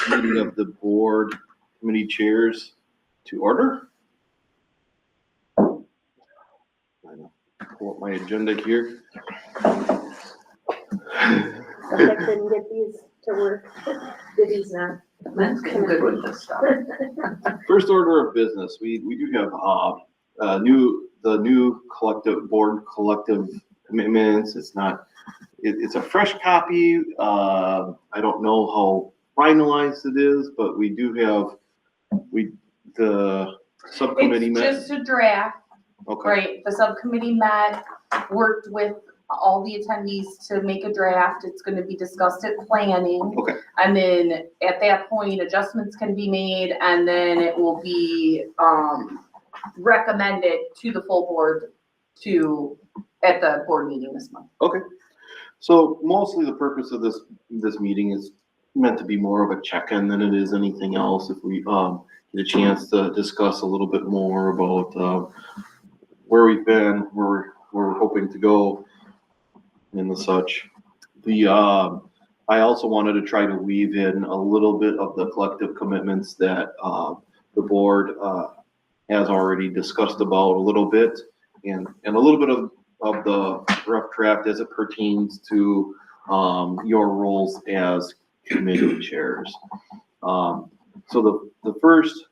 meeting of the board committee chairs to order. I know. Pull up my agenda here. I couldn't get these to work. Diddy's not. That's getting good with this stuff. First order of business, we do have the new board collective commitments. It's not, it's a fresh copy. I don't know how finalized it is, but we do have, the subcommittee It's met. just a draft, Okay, right? The subcommittee met, worked with all the attendees to make a draft. It's gonna be discussed at planning. Okay. And then at that point, adjustments can be made, and then it will be, recommended to the full board at the board meeting this month. okay. So mostly the purpose of this meeting is meant to be more of a check-in than it is anything else. If we get a chance to discuss a little bit more about where we've been, where we're hoping to go, and the such. I also wanted to try to weave in a little bit of the collective commitments that the board has already discussed about a little bit, and a little bit of the rough draft as it pertains to your roles as committee chairs. So the first,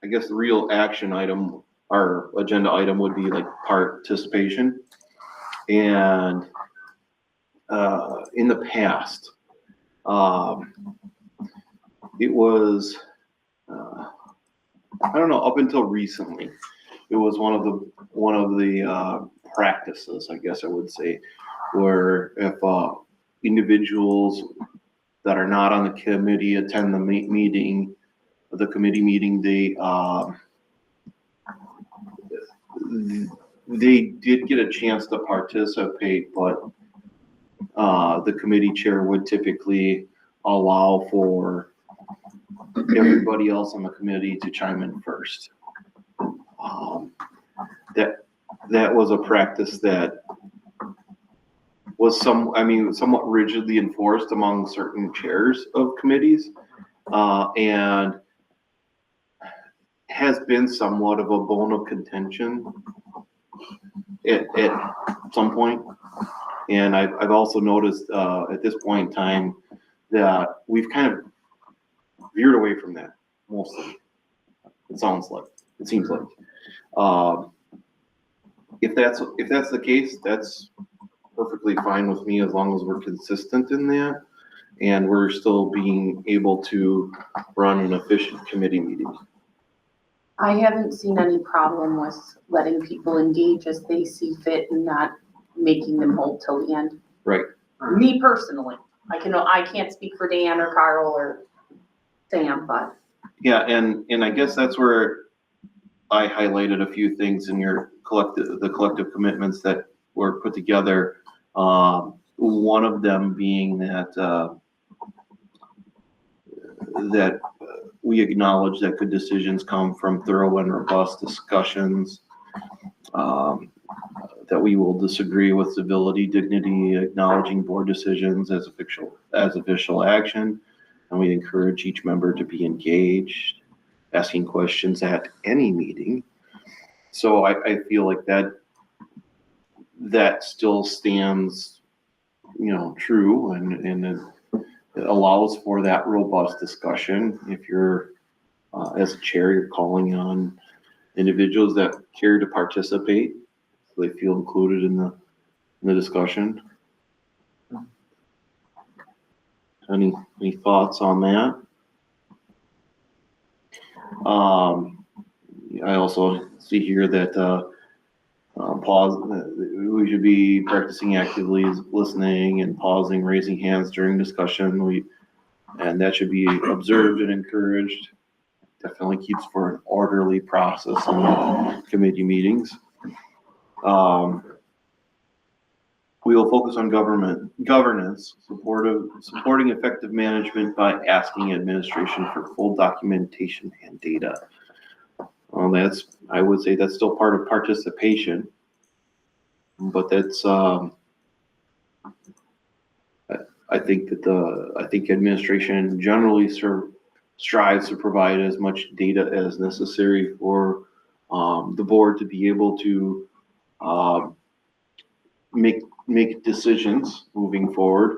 I guess, the real action item, our agenda item would be like participation. And in the past, it was, I don't know, up until recently, it was one of the practices, I guess I would say, where if individuals that are not on the committee attend the the committee meeting, they did get a chance to participate, but the committee chair would typically allow for everybody else on the committee to chime in first. That was a practice that was somewhat rigidly enforced among certain chairs of committees, and has been somewhat of a bone of contention at some point. And I've also noticed at this point in time that we've kind of veered away from that mostly. It seems like. If that's the case, that's perfectly fine with me as long as we're consistent in that and we're still being able to run an efficient committee meeting. I haven't seen any problem with letting people engage as they see fit and not making them hold till the end. Right. Me personally, I can't speak for Dan or Carl or Sam, but. Yeah, and I guess that's where I highlighted a few things in your collective commitments that were put together. One of them being that we acknowledge that good decisions come from thorough and robust discussions. That we will disagree with civility, dignity, acknowledging board decisions as official action, and we encourage each member to be engaged, asking questions at any meeting. So I feel like that still stands, true, and it allows for that robust discussion. If you're, as a chair, you're calling on individuals that care to participate, so they feel included in the discussion. Any thoughts on that? I also see here that we should be practicing actively listening and pausing, raising hands during discussion. And that should be observed and encouraged. Definitely keeps for an orderly process in committee meetings. We will focus on governance, supporting effective management by asking administration for full documentation and data. I would say that's still part of participation, but that's, I think administration generally strives to provide as much data as necessary for the board to be able to make decisions moving forward.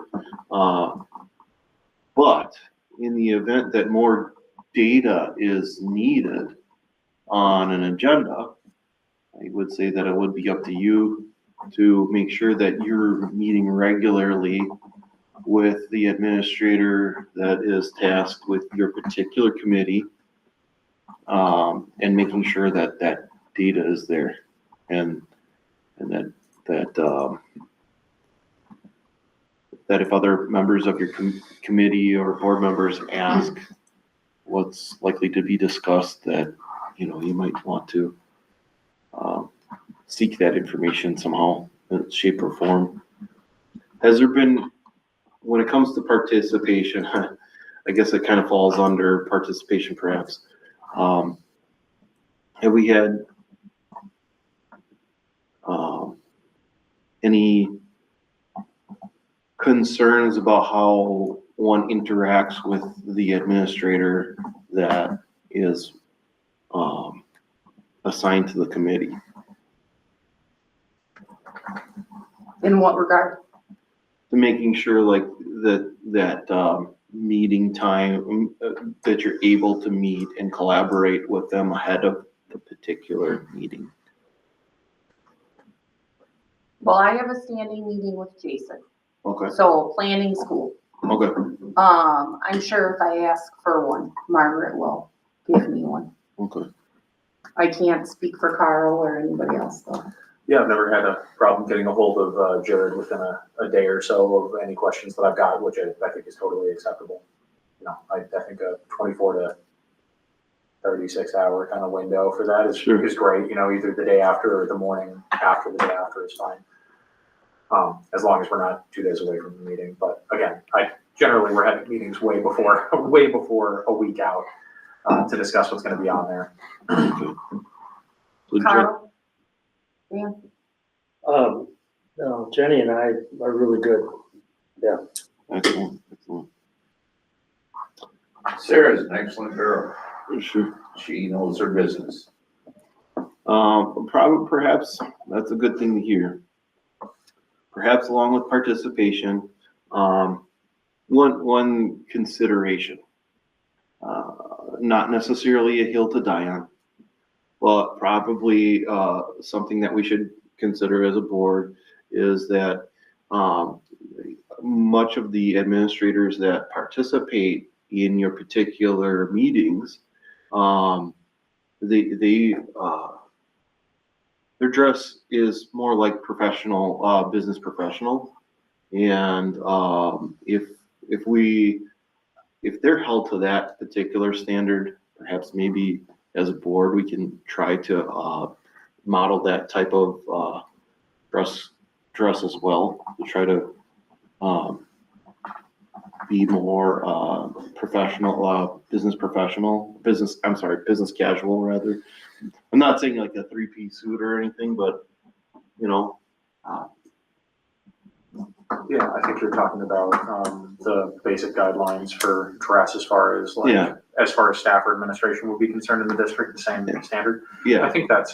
But in the event that more data is needed on an agenda, I would say that it would be up to you to make sure that you're meeting regularly with the administrator that is tasked with your particular committee, and making sure that that data is there, and that if other members of your committee or board members ask what's likely to be discussed, that, you know, you might want to seek that information somehow, in shape or form. Has there been, when it comes to participation, I guess it kind of falls under participation perhaps. Have we had any concerns about how one interacts with the administrator that is assigned to the committee? In what regard? To making sure like that meeting time, that you're able to meet and collaborate with them ahead of the particular meeting. Well, I have a standing meeting with Jason, Okay, so planning school. okay, I'm sure if I ask for one, Margaret will give me one. okay. I can't speak for Carl or anybody else though. Yeah, I've never had a problem getting a hold of Jared within a day or so of any questions that I've got, which I think is totally acceptable. You know, I think a 24 to 36 hour kind of window for that is great. You know, either the day after or the morning after the day after is fine. As long as we're not 2 days away from the meeting. But again, we're having meetings way before a week out to discuss what's going to be on there. So Carl? Yeah. No, Jenny and I are really good. Yeah. excellent, excellent. Sarah's an excellent girl. Sure. She knows her business. Probably, perhaps that's a good thing to hear. Perhaps along with participation, one consideration, not necessarily a hill to die on, but probably something that we should consider as a board is that much of the administrators that participate in your particular meetings, their dress is more like professional, business professional. And if they're held to that particular standard, perhaps maybe as a board, we can try to model that type of dress as well, to try to be more professional, business casual rather. I'm not saying like a 3-piece suit or anything, but you know. Yeah, I think you're talking about the basic guidelines for dress as far as as far as staff or administration will be concerned in the district, the same standard. Yeah. I think that's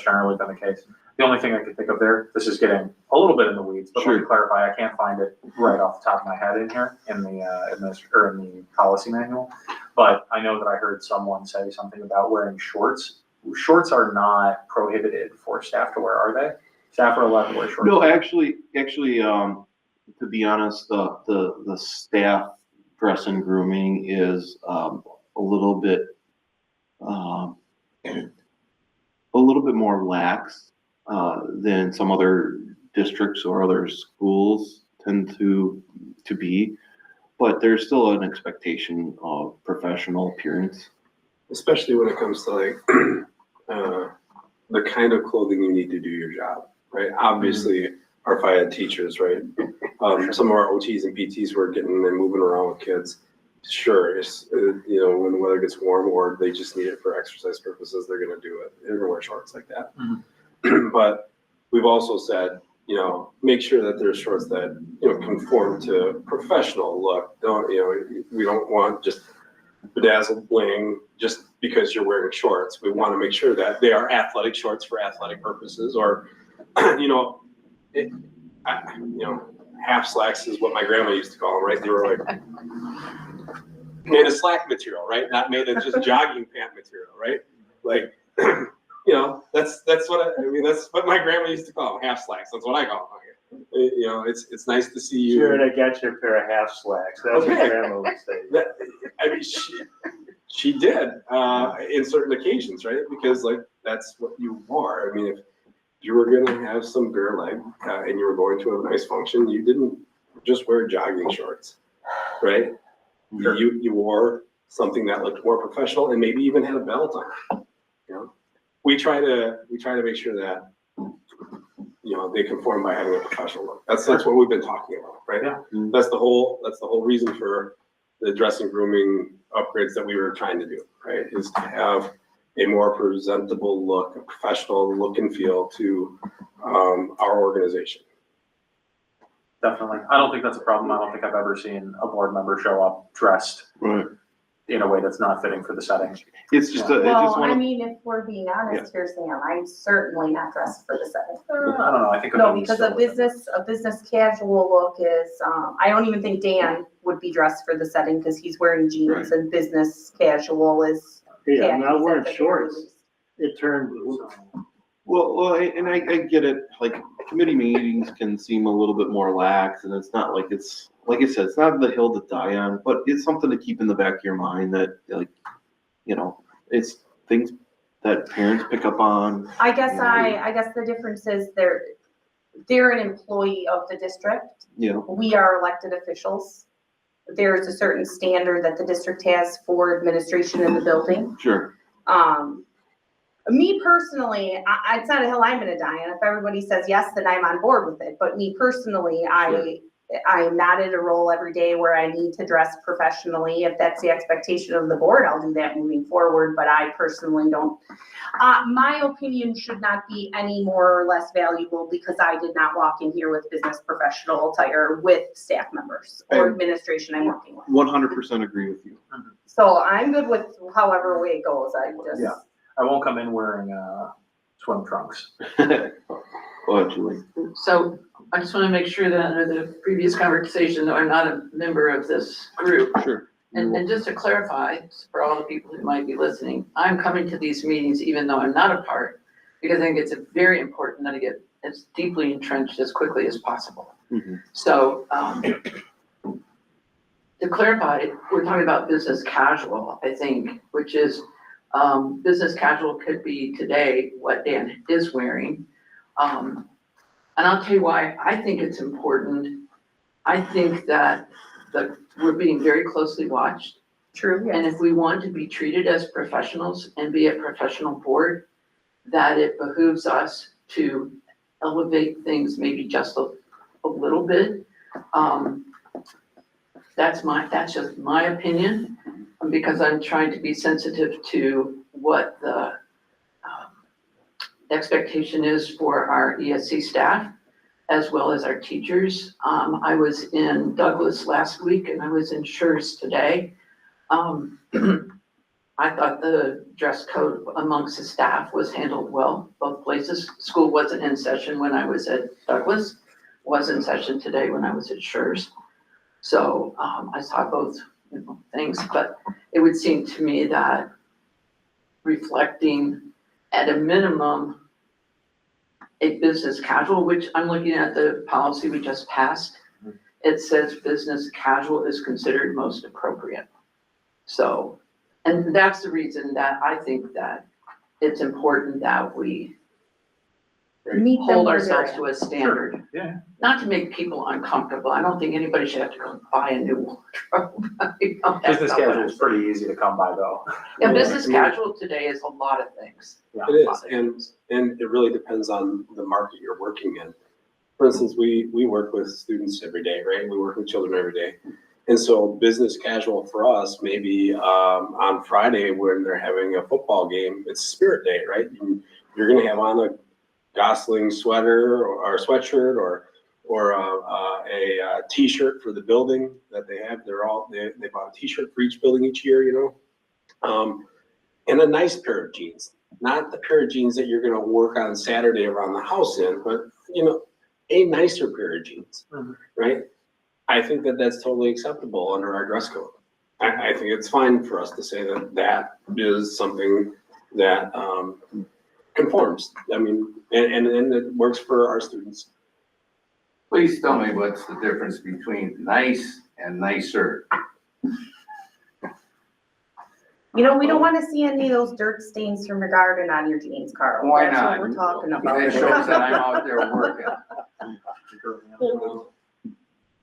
generally been the case. The only thing I could think of there, this is getting a little bit in the weeds, but let me clarify, I can't find it right off the top of my head in here in the policy manual. But I know that I heard someone say something about wearing shorts. Shorts are not prohibited for staff to wear, are they? Staff are allowed to wear shorts. No, actually, to be honest, the staff dress and grooming is a little bit more lax than some other districts or other schools tend to be, but there's still an expectation of professional appearance. Especially when it comes to like the kind of clothing you need to do your job, right? Obviously, our FIAD teachers, right? Some of our OTs and PTs were getting and moving around with kids. Sure, it's, when the weather gets warm or they just need it for exercise purposes, they're going to do it. They're going to wear shorts like that. But we've also said, make sure that there's shorts that, conform to professional look. We don't want just bedazzling just because you're wearing shorts. We want to make sure that they are athletic shorts for athletic purposes, or, you know, half slacks is what my grandma used to call them, right? They were like made of slack material, right? Not made of just jogging pant material, right? Like, you know, that's what I mean, that's what my grandma used to call them, half slacks. That's what I call them. You know, it's nice to see you. Sure, I got you a pair of half slacks. That's what Okay. grandma would say. I mean, she did, in certain occasions, right? Because like, that's what you wore. I mean, if you were gonna have some bare leg, and you were going to a nice function, you didn't just wear jogging shorts, right? Sure. You wore something that looked more professional and maybe even had a belt on, you know? We try to make sure that, you know, they conform by having a professional look. That's what we've been talking about, right? Yeah. That's the whole reason for the dressing grooming upgrades that we were trying to do, right? Is to have a more presentable look, a professional look and feel to our organization. Definitely. I don't think that's a problem. I don't think I've ever seen a board member show up dressed Right. in a way that's not fitting for the setting. It's just, it's just Well, one I of, mean, if we're being honest here, Sam, I'm certainly not dressed for the setting. I don't know, I think. No, opinions because still- a business casual look is, I don't even think Dan would be dressed for the setting because he's wearing jeans and business casual is. Yeah, I'm not khakis wearing at the very shorts. least. It turned, well, I get it, like, committee meetings can seem a little bit more lax, and it's not like it's, like I said, it's not the hill to die on, but it's something to keep in the back of your mind that, like, you know, it's things that parents pick up on. I guess the difference is they're an employee of the district. You know, We are elected officials. There's a certain standard that the district has for administration in the building. sure. Me personally, it's not a hill I'm gonna die on. If everybody says yes, then I'm on board with it. But me personally, I am not in a role every day where I need to dress professionally. If that's the expectation of the board, I'll do that moving forward, but I personally don't. My opinion should not be any more or less valuable because I did not walk in here with business professional attire with staff members or And- administration I'm working with. 100% agree with you. So I'm good with however way it goes. I just. Yeah. I won't come in wearing, swim trunks. Go ahead, Julie. So I just want to make sure that under the previous conversation, though I'm not a member of this group. Sure. And just to clarify, for all the people who might be listening, I'm coming to these meetings even though I'm not a part, because I think it's very important that I get as deeply entrenched as quickly as possible. Mhm. So, to clarify, we're talking about business casual, I think, which is, business casual could be today what Dan is wearing. And I'll tell you why I think it's important. I think that we're being very closely watched. True, And yes. if we want to be treated as professionals and be a professional board, that it behooves us to elevate things maybe just a little bit. That's just my opinion, because I'm trying to be sensitive to what the expectation is for our ESC staff, as well as our teachers. I was in Douglas last week and I was in Schurz today. I thought the dress code amongst the staff was handled well, both places. School wasn't in session when I was at Douglas, was in session today when I was at Schurz. So I saw both things, but it would seem to me that reflecting at a minimum a business casual, which I'm looking at the policy we just passed, it says business casual is considered most appropriate. So, and that's the reason that I think that it's important that we Meet them hold where ourselves they're to a standard. Yeah. Not to make people uncomfortable. I don't think anybody should have to go buy a new wardrobe. You know, that's Business not what casual I'm is pretty easy to come by though. Yeah, business casual today is a lot of things. Yeah. It is, and it really depends on the market you're working in. For instance, we work with students every day, right? We work with children every day. And so business casual for us, maybe on Friday when they're having a football game, it's Spirit Day, right? You're gonna have on a Gosling sweater or sweatshirt or a t-shirt for the building that they have. They bought a t-shirt for each building each year, you know? And a nice pair of jeans, not the pair of jeans that you're gonna work on Saturday around the house in, but, you know, a nicer pair of jeans, Mhm. right? I think that that's totally acceptable under our dress code. I think it's fine for us to say that that is something that, conforms. I mean, and it works for our students. Please tell me what's the difference between nice and nicer? You know, we don't wanna see any of those dirt stains from the garden on your jeans, Carl. Why That's not? what we're talking about. It shows that I'm out there working.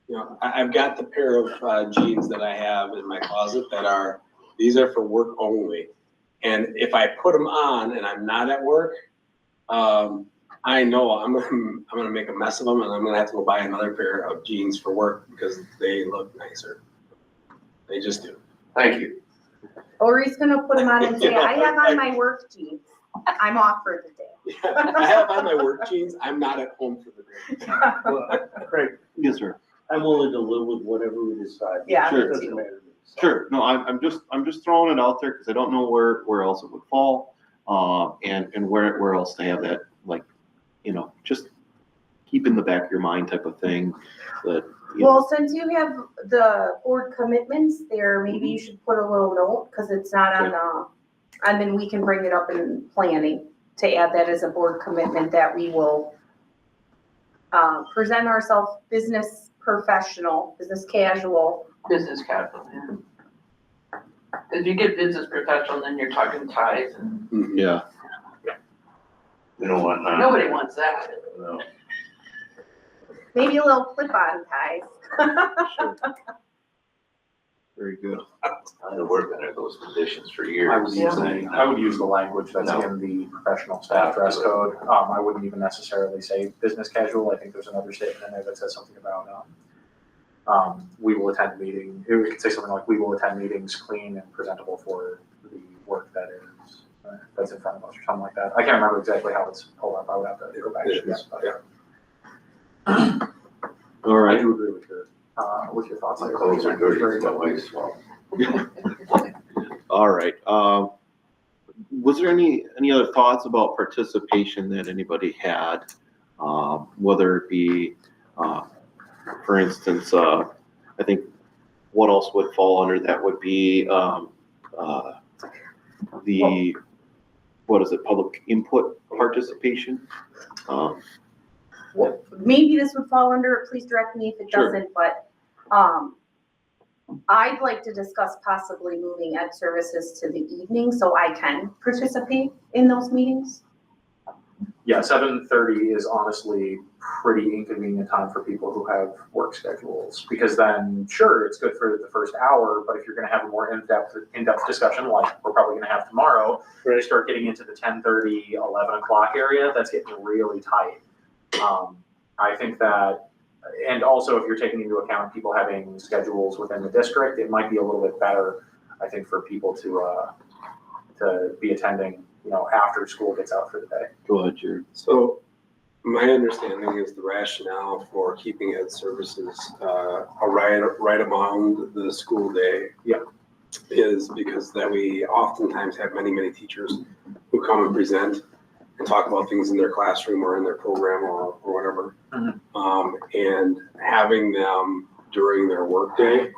You know, I've got the pair of jeans that I have in my closet that are, these are for work only. And if I put them on and I'm not at work, I know I'm gonna make a mess of them, and I'm gonna have to go buy another pair of jeans for work because they look nicer. They just do. Thank you. Or he's gonna put them on and say, I have on my work jeans. I'm off for the day. I have on my work jeans. I'm not at home for the day. Well, Craig, Yes, sir. I'm willing to live with whatever we decide. Yeah, Sure. It doesn't matter to me. So- Sure, no, I'm just throwing it out there because I don't know where else it would fall, and where else to have that, like, you know, just keep in the back of your mind type of thing, that, you know, Well, since you have the board commitments there, maybe you should put a little note, cause it's not on the, and then we can bring it up in planning to add that as a board commitment that we will present ourselves business professional, business casual. Business casual, yeah. If you get business professional, then you're talking ties and yeah. We don't want none. nobody wants that. No. Maybe a little clip-on ties. Very good. I worked under those conditions for I years. would use the language that's in the professional staff dress code. I wouldn't even necessarily say business casual. I think there's another statement in there that says something about, we will attend meeting, we could say something like, we will attend meetings clean and presentable for the work that is, that's in front of us, or something like that. I can't remember exactly how it's pulled up. I would have to go back to that. But Yeah. All I right, do agree with your thoughts. My there. clothes are dirty, Very it's good. always swell. all right. Was there any other thoughts about participation that anybody had? Whether it be, for instance, I think what else would fall under that would be, the, what is it, public input participation? Maybe this would fall under it, please direct me if it Sure. doesn't, but, I'd like to discuss possibly moving ed services to the evening so I can participate in those meetings. Yeah, 7:30 is honestly pretty inconvenient time for people who have work schedules, because then, sure, it's good for the first hour, but if you're gonna have a more in-depth discussion, like we're probably gonna have tomorrow, you start getting into the 10:30, 11 o'clock area, that's getting really tight. I think that, and also if you're taking into account people having schedules within the district, it might be a little bit better, I think, for people to be attending, you know, after school gets out for the day. Go ahead, Jared. So my understanding is the rationale for keeping ed services right around the school day. Yeah. Is because that we oftentimes have many teachers who come and present and talk about things in their classroom or in their program or whatever. And having them during their workday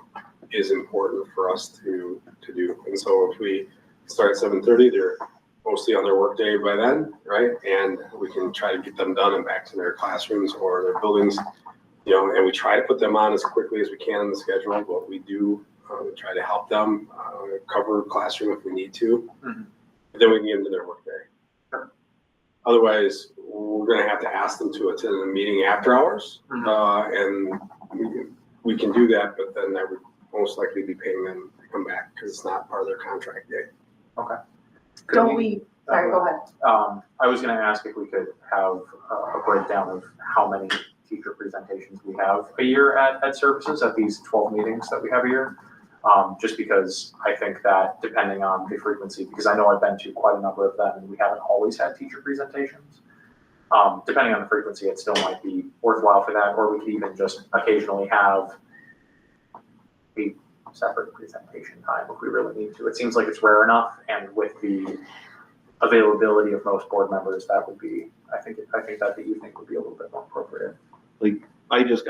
is important for us to do. And so if we start at 7:30, they're mostly on their workday by then, right? And we can try to get them done and back to their classrooms or their buildings, you know, and we try to put them on as quickly as we can in the schedule, but we do try to help them cover classroom if we need to. Mhm. Then we can get into their workday. Otherwise, we're gonna have to ask them to attend a meeting after hours. And we can do that, but then that would most likely be paying them to come back because it's not part of their contract day. Don't we, sorry, go ahead. I was gonna ask if we could have a breakdown of how many teacher presentations we have a year at Ed Services, at these 12 meetings that we have a year. Just because I think that depending on the frequency, because I know I've been to quite a number of them and we haven't always had teacher presentations. Depending on the frequency, it still might be worthwhile for that, or we could even just occasionally have a separate presentation time if we really need to. It seems like it's rare enough, and with the availability of most board members, that would be, I think that the evening would be a little bit more appropriate.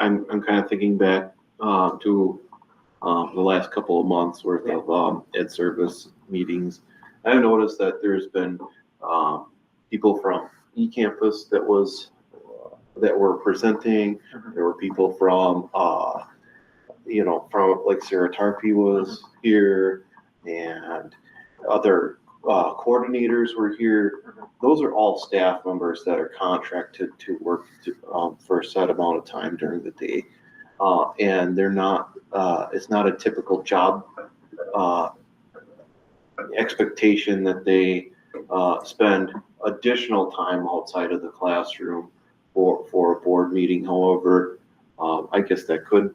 I'm kind of thinking back, to, the last couple of months worth of, ed service meetings. I've noticed that there's been, people from eCampus that were presenting. There were people from, from like Sarah Tarpey was here, and other coordinators were here. Those are all staff members that are contracted to work for a set amount of time during the day. And they're not, it's not a typical job expectation that they spend additional time outside of the classroom for a board meeting. However, I guess that could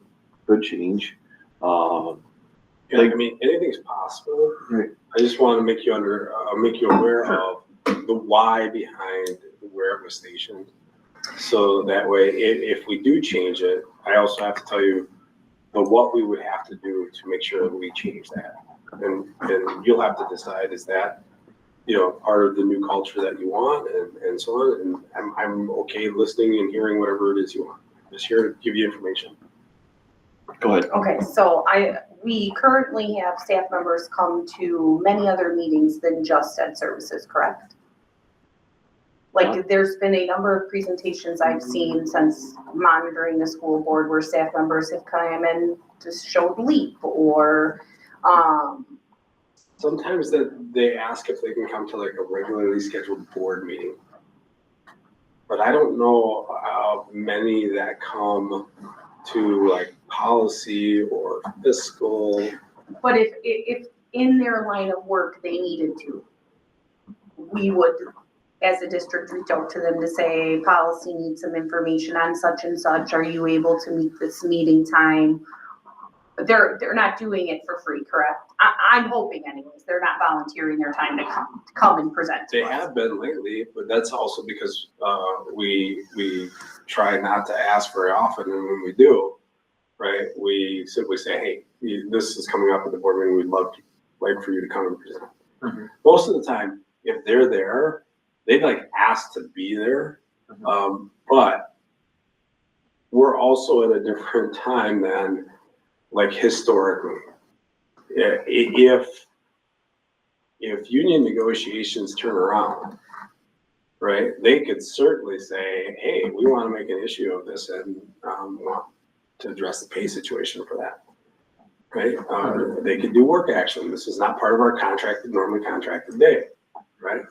change. Yeah, I mean, anything's possible. Right. I just want to make you aware of the why behind where it was stationed. So that way, if we do change it, I also have to tell you what we would have to do to make sure that we change that. And you'll have to decide, is that, part of the new culture that you want, and so on. And I'm okay listening and hearing whatever it is you want. I'm just here to give you information. Go ahead. Okay, so we currently have staff members come to many other meetings than just ed services, correct? Like, there's been a number of presentations I've seen since monitoring the school board where staff members have come and just showed LEAP or, Sometimes that they ask if they can come to like a regularly scheduled board meeting. But I don't know how many that come to like policy or fiscal. but if in their line of work they needed to, we would, as a district, reach out to them to say, policy needs some information on such and such. Are you able to meet this meeting time? They're not doing it for free, correct? I'm hoping anyways. They're not volunteering their time to come and present to They us. have been lately, but that's also because we try not to ask very often, and when we do, right, we simply say, hey, this is coming up at the board meeting, we'd like for you to come and present. Mhm. Most of the time, if they're there, they'd like ask to be there, but we're also at a different time than like historically. If union negotiations turn around, right, they could certainly say, hey, we want to make an issue of this and want to address the pay situation for that, right? They could do work action. This is not part of our normally contracted day, right?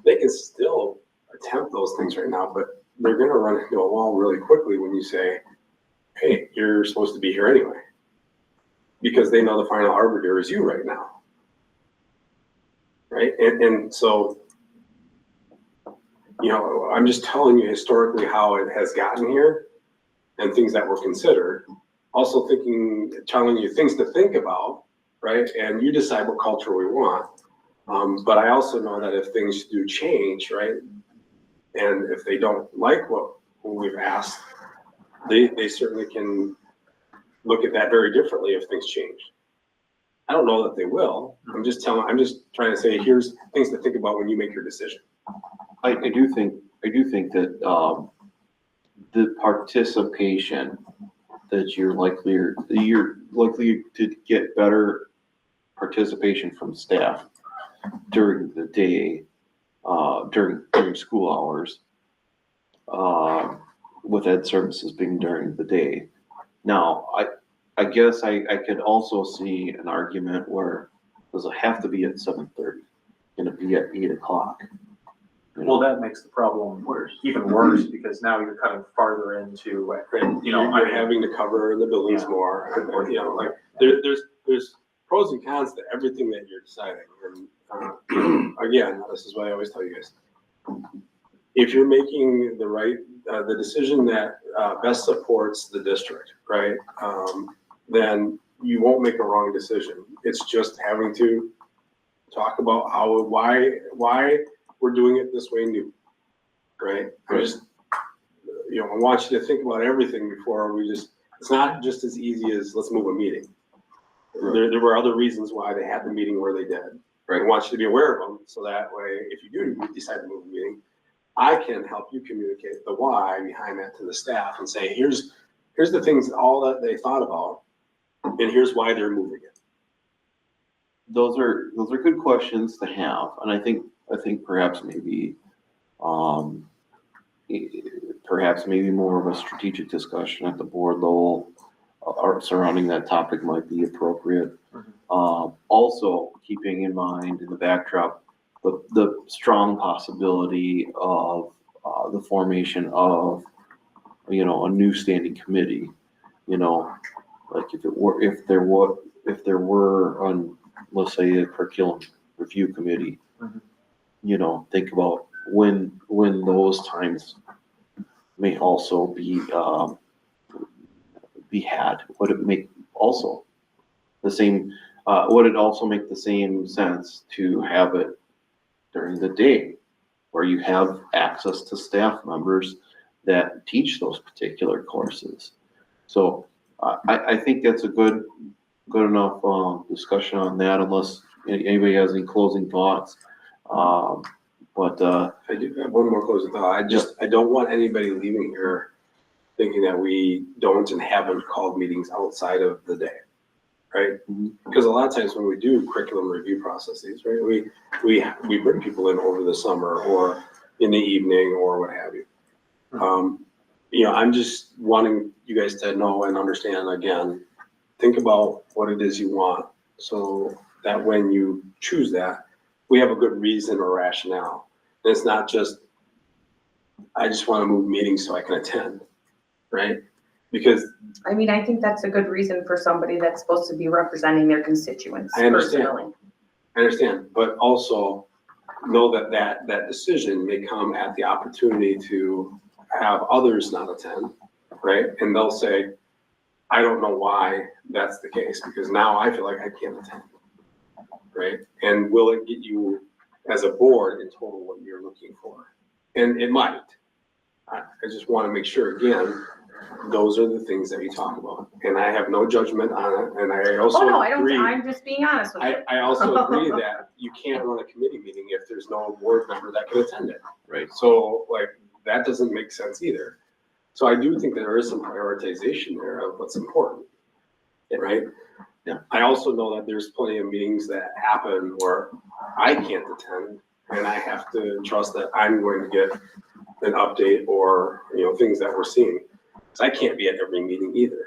They can still attempt those things right now, but they're going to run into a wall really quickly when you say, hey, you're supposed to be here anyway. Because they know the final arbiter is you right now. Right? And so, I'm just telling you historically how it has gotten here and things that were considered. Also telling you things to think about, right? And you decide what culture we want. But I also know that if things do change, right? And if they don't like what we've asked, they certainly can look at that very differently if things change. I don't know that they will. I'm just trying to say, here's things to think about when you make your decision. I do think that, the participation that you're likely to get better participation from staff during the day, during school hours, with ed services being during the day. Now, I guess I could also see an argument where does it have to be at 7:30? Can it be at 8 o'clock? Well, that makes the problem even worse because now you're cutting farther into, You're having to cover the buildings Yeah. more. And, like there's pros and cons to everything that you're deciding. And again, this is what I always tell you guys. If you're making the decision that best supports the district, right, then you won't make a wrong decision. It's just having to talk about why we're doing it this way new, right? I want you to think about everything before it's not just as easy as let's move a meeting. There were other reasons why they had the meeting where they did. I want you to be aware of them, so that way, if you do decide to move the meeting, I can help you communicate the why behind that to the staff and say, here's the things, all that they thought about, and here's why they're moving it. Those are good questions to have, and I think perhaps maybe more of a strategic discussion at the board level or surrounding that topic might be appropriate. Also keeping in mind in the backdrop the strong possibility of the formation of a new standing committee. Like if there were on, let's say, a curriculum review committee, think about when those times may also be had. Would it make also the same? Would it also make the same sense to have it during the day, where you have access to staff members that teach those particular courses? So I think that's a good enough discussion on that, unless anybody has any closing thoughts. I do have one more closing thought. I don't want anybody leaving here thinking that we don't and haven't called meetings outside of the day, right? Because a lot of times when we do curriculum review processes, right, we bring people in over the summer or in the evening or what have you. I'm just wanting you guys to know and understand, again, think about what it is you want, so that when you choose that, we have a good reason or rationale. And it's not just, I just want to move meetings so I can attend, right? Because I mean, I think that's a good reason for somebody that's supposed to be representing their constituents I understand. personally. I understand, but also know that decision may come at the opportunity to have others not attend, right? And they'll say, I don't know why that's the case, because now I feel like I can't attend, right? And will it get you as a board in total what you're looking for? And it might. I just want to make sure, again, those are the things that we talk about. And I have no judgment on it, and I also Oh, no, I don't, agree. I'm just being honest with you. I also agree that you can't run a committee meeting if there's no board member that can attend it. Right. So that doesn't make sense either. So I do think there is some prioritization there of what's important, right? Yeah. I also know that there's plenty of meetings that happen where I can't attend, and I have to trust that I'm going to get an update or, things that we're seeing. Because I can't be at every meeting either.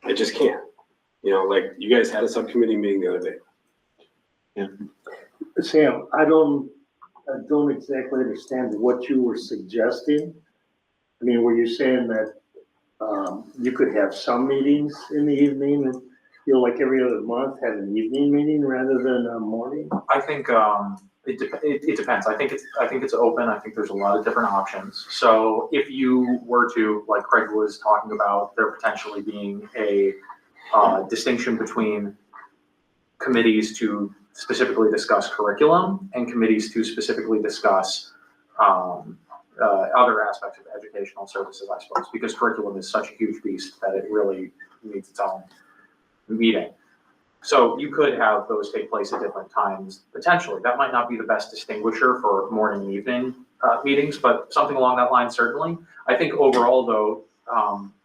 I just can't. You guys had a subcommittee meeting the other day. Sam, I don't exactly understand what you were suggesting. I mean, were you saying that you could have some meetings in the evening, like every other month, have an evening meeting rather than a morning? I think it depends. I think it's open. I think there's a lot of different options. So if you were to, like Craig was talking about, there potentially being a distinction between committees to specifically discuss curriculum and committees to specifically discuss other aspects of educational services, I suppose, because curriculum is such a huge beast that it really needs its own meeting. So you could have those take place at different times, potentially. That might not be the best distinguisher for morning and evening meetings, but something along that line, certainly. I think overall, though,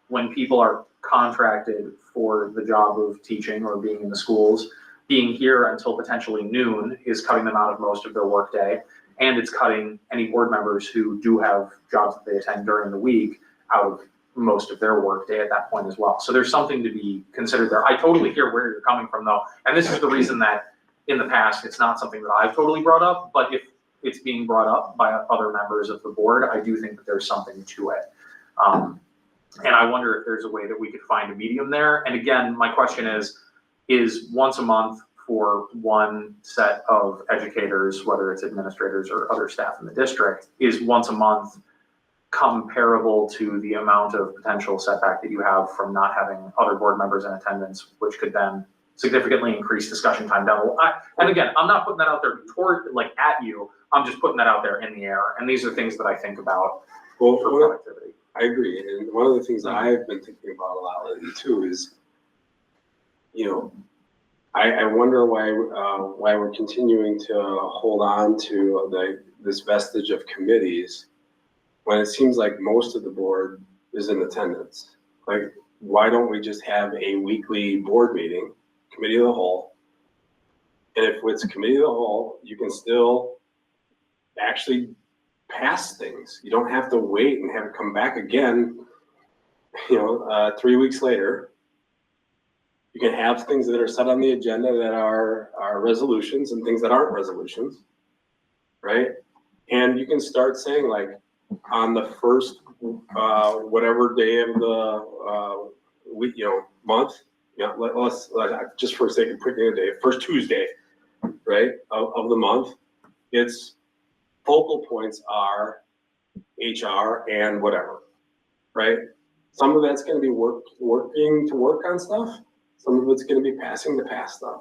when people are contracted for the job of teaching or being in the schools, being here until potentially noon is cutting them out of most of their workday, and it's cutting any board members who do have jobs that they attend during the week out of most of their workday at that point as well. So there's something to be considered there. I totally hear where you're coming from, though, and this is the reason that in the past it's not something that I've totally brought up, but if it's being brought up by other members of the board, I do think that there's something to it. And I wonder if there's a way that we could find a medium there. And again, my question is once a month for one set of educators, whether it's administrators or other staff in the district, is once a month comparable to the amount of potential setback that you have from not having other board members in attendance, which could then significantly increase discussion time down the line. And again, I'm not putting that out there at you, I'm just putting that out there in the air. And these are things that I think about for productivity. I agree. And one of the things that I've been thinking about a lot lately too is you know, I wonder why we're continuing to hold on to this vestige of committees when it seems like most of the board is in attendance. Like, why don't we just have a weekly board meeting, committee of the whole? And if it's a committee of the whole, you can still actually pass things. You don't have to wait and have it come back again, 3 weeks later. You can have things that are set on the agenda that are resolutions and things that aren't resolutions, right? And you can start saying, like, on the first, whatever day of the week, month, let's just for sake of picking a day, first Tuesday, right, of the month, its focal points are HR and whatever, right? Some of that's going to be working to work on stuff. Some of it's going to be passing to pass stuff,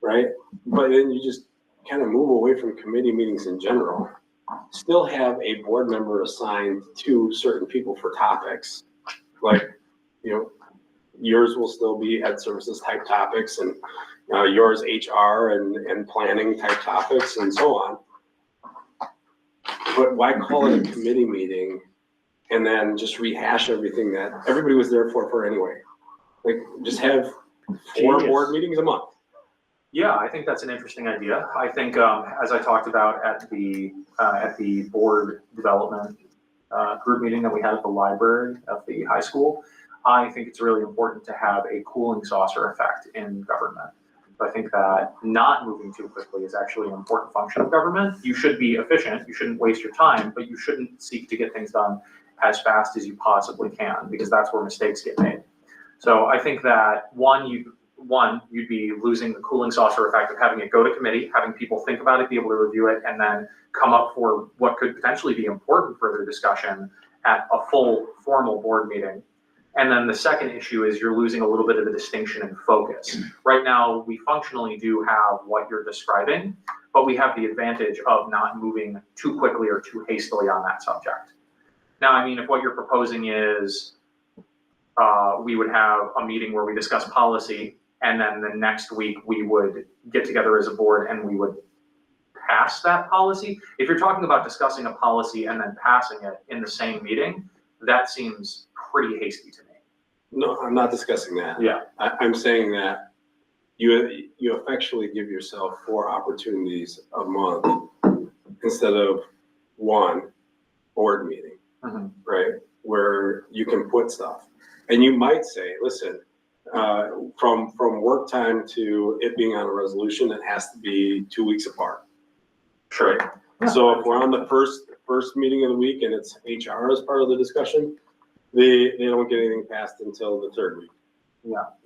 right? But then you just kind of move away from committee meetings in general. Still have a board member assigned to certain people for topics, like, yours will still be ed services type topics, and yours HR and planning type topics, and so on. But why call it a committee meeting and then just rehash everything that everybody was there for anyway? Like, just have 4 board meetings a month. Yeah, I think that's an interesting idea. I think, as I talked about at the board development group meeting that we had at the library of the high school, I think it's really important to have a cooling saucer effect in government. I think that not moving too quickly is actually an important function of government. You should be efficient, you shouldn't waste your time, but you shouldn't seek to get things done as fast as you possibly can, because that's where mistakes get made. So I think that you'd be losing the cooling saucer effect of having it go to committee, having people think about it, be able to review it, and then come up for what could potentially be important further discussion at a full formal board meeting. And then the second issue is you're losing a little bit of the distinction and focus. Right now, we functionally do have what you're describing, but we have the advantage of not moving too quickly or too hastily on that subject. Now, I mean, if what you're proposing is we would have a meeting where we discuss policy, and then the next week we would get together as a board and we would pass that policy. If you're talking about discussing a policy and then passing it in the same meeting, that seems pretty hasty to me. No, I'm not discussing that. Yeah. I'm saying that you effectually give yourself 4 opportunities a month instead of 1 board meeting, right? Where you can put stuff. And you might say, listen, from work time to it being on a resolution, it has to be 2 weeks apart. Sure. Right? Yeah. So if we're on the first meeting of the week and it's HR as part of the discussion, they don't get anything passed until the 3rd week.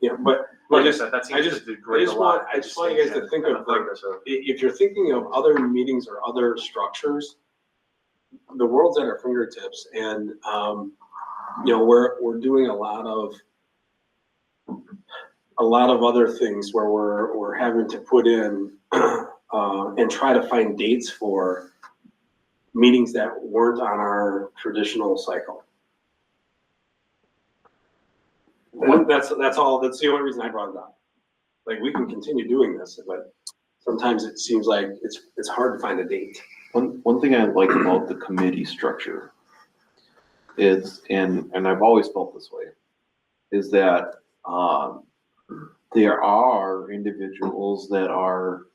Yeah, but like I said, that seems to degrade a lot. I just want you guys to think of, like, if you're thinking of other meetings or other structures, the world's at our fingertips, and we're doing a lot of other things where we're having to put in and try to find dates for meetings that weren't on our traditional cycle. And that's all. That's the only reason I brought it up. Like, we can continue doing this, but sometimes it seems like it's hard to find a date. One thing I like about the committee structure is, and I've always felt this way, is that there are individuals that are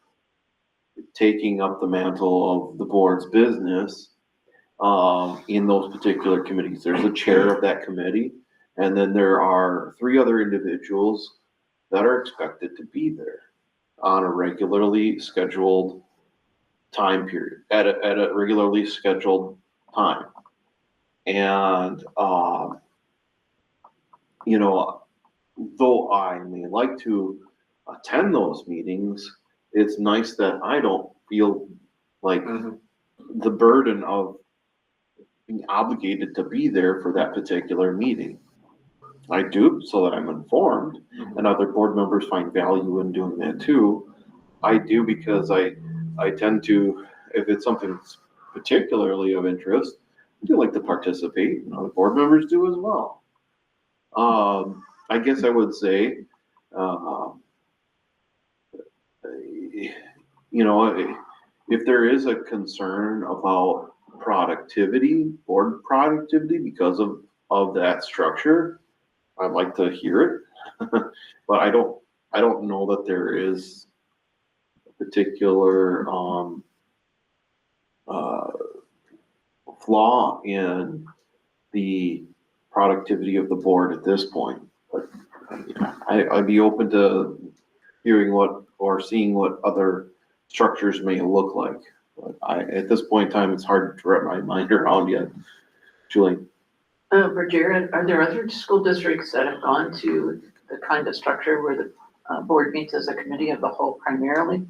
taking up the mantle of the board's business in those particular committees. There's a chair of that committee, and then there are 3 other individuals that are expected to be there on a regularly scheduled time period, at a regularly scheduled time. And, though I may like to attend those meetings, it's nice that I don't feel like the burden of being obligated to be there for that particular meeting. I do so that I'm informed, and other board members find value in doing that too. I do because I tend to, if it's something particularly of interest, I do like to participate, and other board members do as well. I guess I would say you know, if there is a concern about productivity, board productivity because of that structure, I'd like to hear it. But I don't know that there is a particular, flaw in the productivity of the board at this point. But, you know, I'd be open to hearing what, or seeing what other structures may look like. But at this point in time, it's hard to wrap my mind around yet. Julie? For Jared, are there other school districts that have gone to the kind of structure where the board meets as a committee of the whole primarily?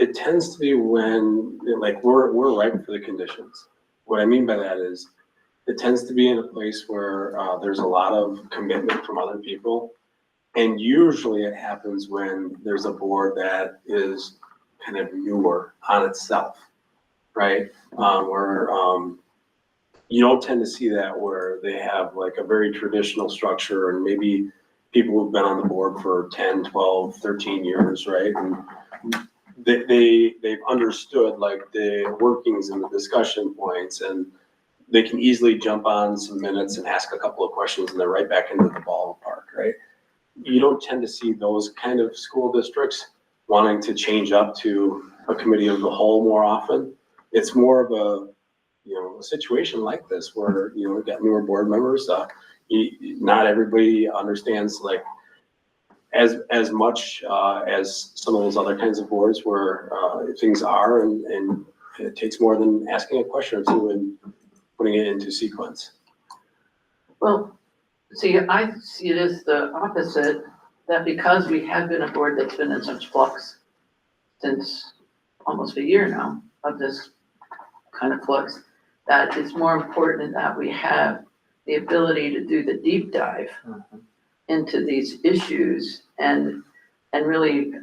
It tends to be when, like, we're ripe for the conditions. What I mean by that is, it tends to be in a place where there's a lot of commitment from other people. And usually it happens when there's a board that is kind of newer on itself, right? Where you don't tend to see that where they have like a very traditional structure and maybe people who've been on the board for 10, 12, 13 years, right? And they've understood like the workings and the discussion points, and they can easily jump on some minutes and ask a couple of questions and they're right back into the ballpark, right? You don't tend to see those kind of school districts wanting to change up to a committee of the whole more often. It's more of a, you know, a situation like this where, you know, we've got newer board members. Not everybody understands like as much as some of those other kinds of boards where things are, and it takes more than asking a question or two and putting it into sequence. Well, see, I see it as the opposite, that because we have been a board that's been in such flux since almost a year now of this kind of flux, that it's more important that we have the ability to do the deep dive into these issues and really,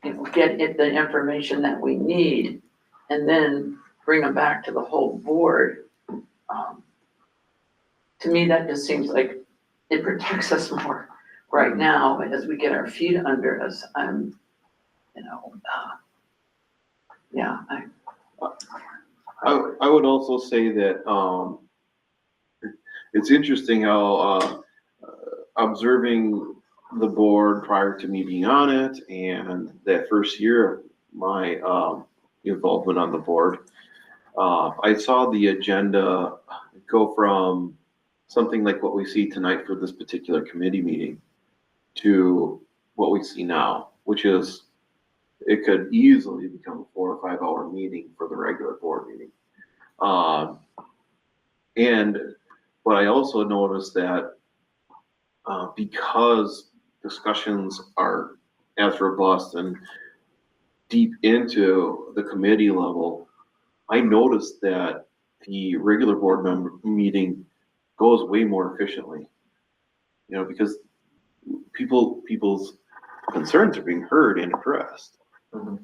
you know, get the information that we need and then bring them back to the whole board. To me, that just seems like it protects us more right now as we get our feet under us. You know, yeah, I would also say that it's interesting how observing the board prior to me being on it and that first year of my involvement on the board, I saw the agenda go from something like what we see tonight for this particular committee meeting to what we see now, which is it could easily become a 4 or 5 hour meeting for the regular board meeting. And but I also noticed that because discussions are as robust and deep into the committee level, I noticed that the regular board member meeting goes way more efficiently. You know, because people's concerns are being heard and addressed. Mhm.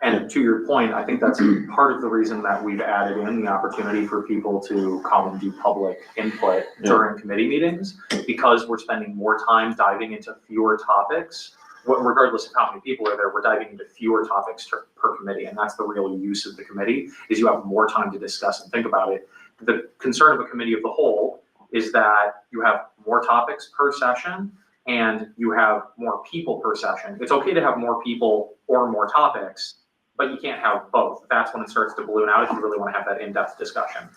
And to your point, I think that's part of the reason that we've added in the opportunity for people to come and do public input during committee meetings, because we're spending more time diving into fewer topics. Regardless of how many people are there, we're diving into fewer topics per committee, and that's the real use of the committee, is you have more time to discuss and think about it. The concern of a committee of the whole is that you have more topics per session and you have more people per session. It's okay to have more people or more topics, but you can't have both. That's when it starts to balloon out if you really want to have that in-depth discussion.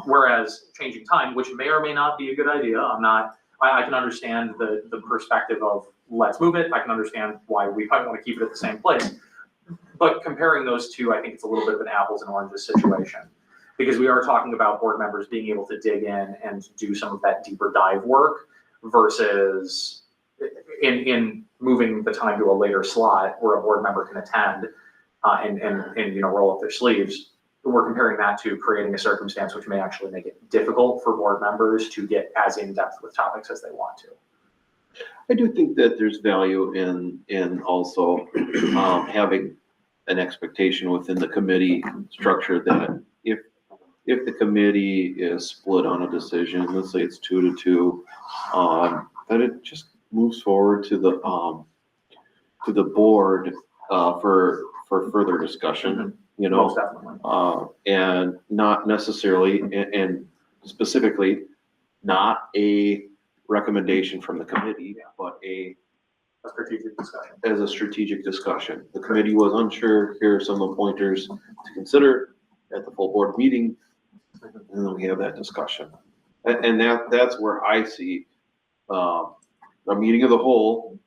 Whereas changing time, which may or may not be a good idea, I can understand the perspective of let's move it. I can understand why we might want to keep it at the same place. But comparing those two, I think it's a little bit of an apples and oranges situation, because we are talking about board members being able to dig in and do some of that deeper dive work versus in moving the time to a later slot where a board member can attend and you know, roll up their sleeves. We're comparing that to creating a circumstance which may actually make it difficult for board members to get as in-depth with topics as they want to. I do think that there's value in also having an expectation within the committee structure that if the committee is split on a decision, let's say it's 2-2, that it just moves forward to the board, for further discussion, you know? Most definitely. And not necessarily, and specifically, not a recommendation from the committee, but A strategic discussion. as a strategic discussion. The committee was unsure, here are some of the pointers to consider at the full board meeting, and then we have that discussion. And that's where I see, a meeting of the whole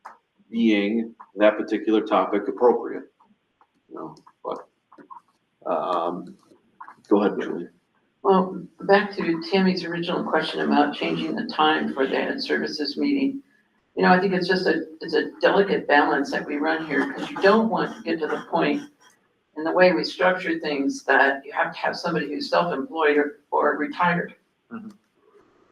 being that particular topic appropriate. You know, but, go ahead, Julie. Well, back to Tammy's original question about changing the time for the ed services meeting. You know, I think it's a delicate balance that we run here, because you don't want to get to the point in the way we structure things that you have to have somebody who's self-employed or retired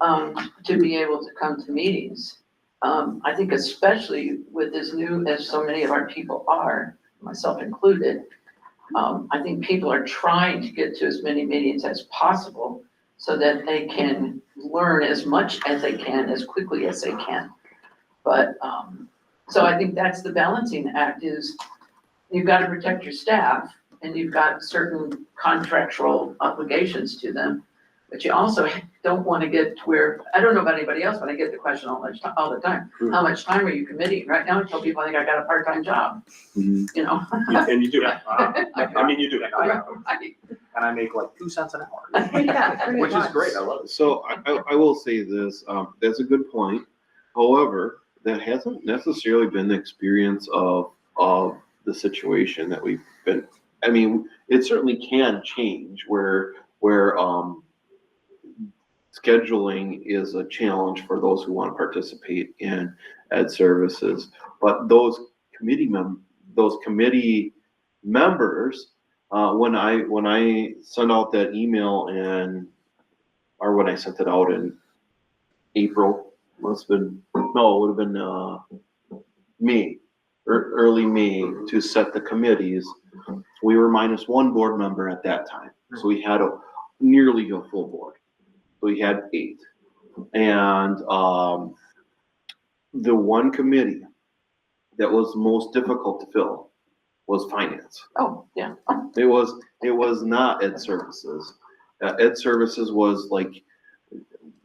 to be able to come to meetings. I think especially with as new as so many of our people are, myself included, I think people are trying to get to as many meetings as possible so that they can learn as much as they can, as quickly as they can. But, so I think that's the balancing act, is you've got to protect your staff and you've got certain contractual obligations to them. But you also don't want to get to where, I don't know about anybody else, but I get the question all the time. How much time are you committing? Right now, I tell people I think I got a part-time job, you know? And you do. Yeah. I mean, you do. And I make like 2 cents an hour, Yeah, pretty which is much. great. I love it. So I will say this, that's a good point. However, that hasn't necessarily been the experience of the situation that we've been, I mean, it certainly can change where scheduling is a challenge for those who want to participate in ed services. But those committee members, when I sent out that email or when I sent it out in April, it would have been May, early May, to set the committees. We were minus one board member at that time, so we had nearly a full board. So we had 8, and the one committee that was most difficult to fill was finance. Oh, yeah. It was not ed services. Ed services was like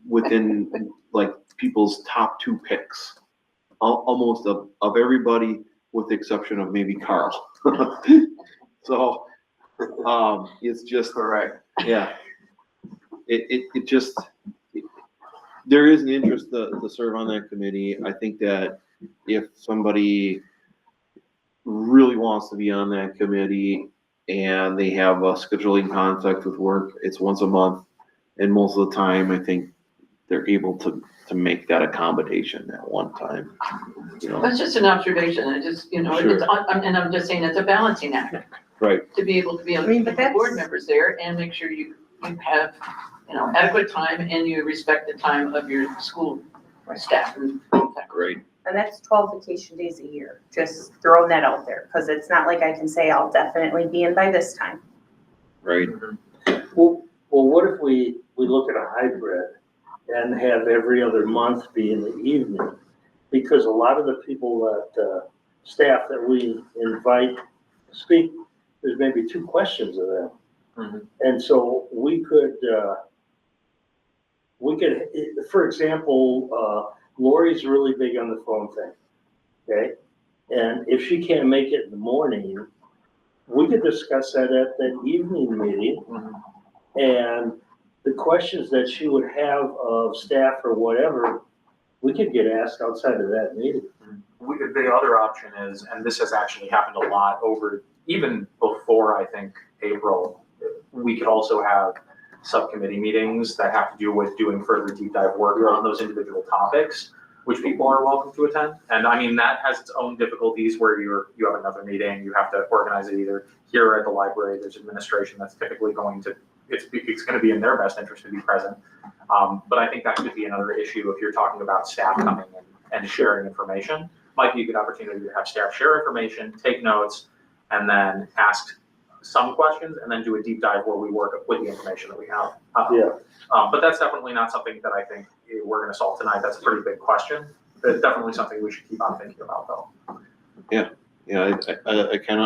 within like people's top 2 picks, almost of everybody, with the exception of maybe Carl. So, it's just, Correct. yeah. It just, there is an interest to serve on that committee. I think that if somebody really wants to be on that committee and they have a scheduling conflict with work, it's once a month. And most of the time, I think they're able to make that accommodation at one time, you know? That's just an observation. I just, you know, Sure. and I'm just saying it's a balancing act. Right. To be able to be able I mean, to but get the board that's- members there and make sure you have, you know, adequate time and you respect the time of your school staff and faculty. Great. And that's 12 vacation days a year, just throwing that out there, because it's not like I can say I'll definitely be in by this time. Right. Well, what if we look at a hybrid and have every other month be in the evening? Because a lot of the people that, staff that we invite to speak, there's maybe 2 questions of them. Mhm. And so we could, for example, Lori's really big on the phone thing, okay? And if she can't make it in the morning, we could discuss that at that evening meeting. And the questions that she would have of staff or whatever, we could get asked outside of that meeting. The other option is, and this has actually happened a lot over, even before, I think, April, we could also have subcommittee meetings that have to do with doing further deep dive work on those individual topics, which people are welcome to attend. And I mean, that has its own difficulties where you have another meeting, you have to organize it either here at the library, there's administration that's typically going to, it's gonna be in their best interest to be present. But I think that could be another issue if you're talking about staff coming in and sharing information. Might be a good opportunity to have staff share information, take notes, and then ask some questions, and then do a deep dive where we work with the information that we have. Yeah. But that's definitely not something that I think we're gonna solve tonight. That's a pretty big question. it's definitely something we should keep on thinking about though. Yeah, I kind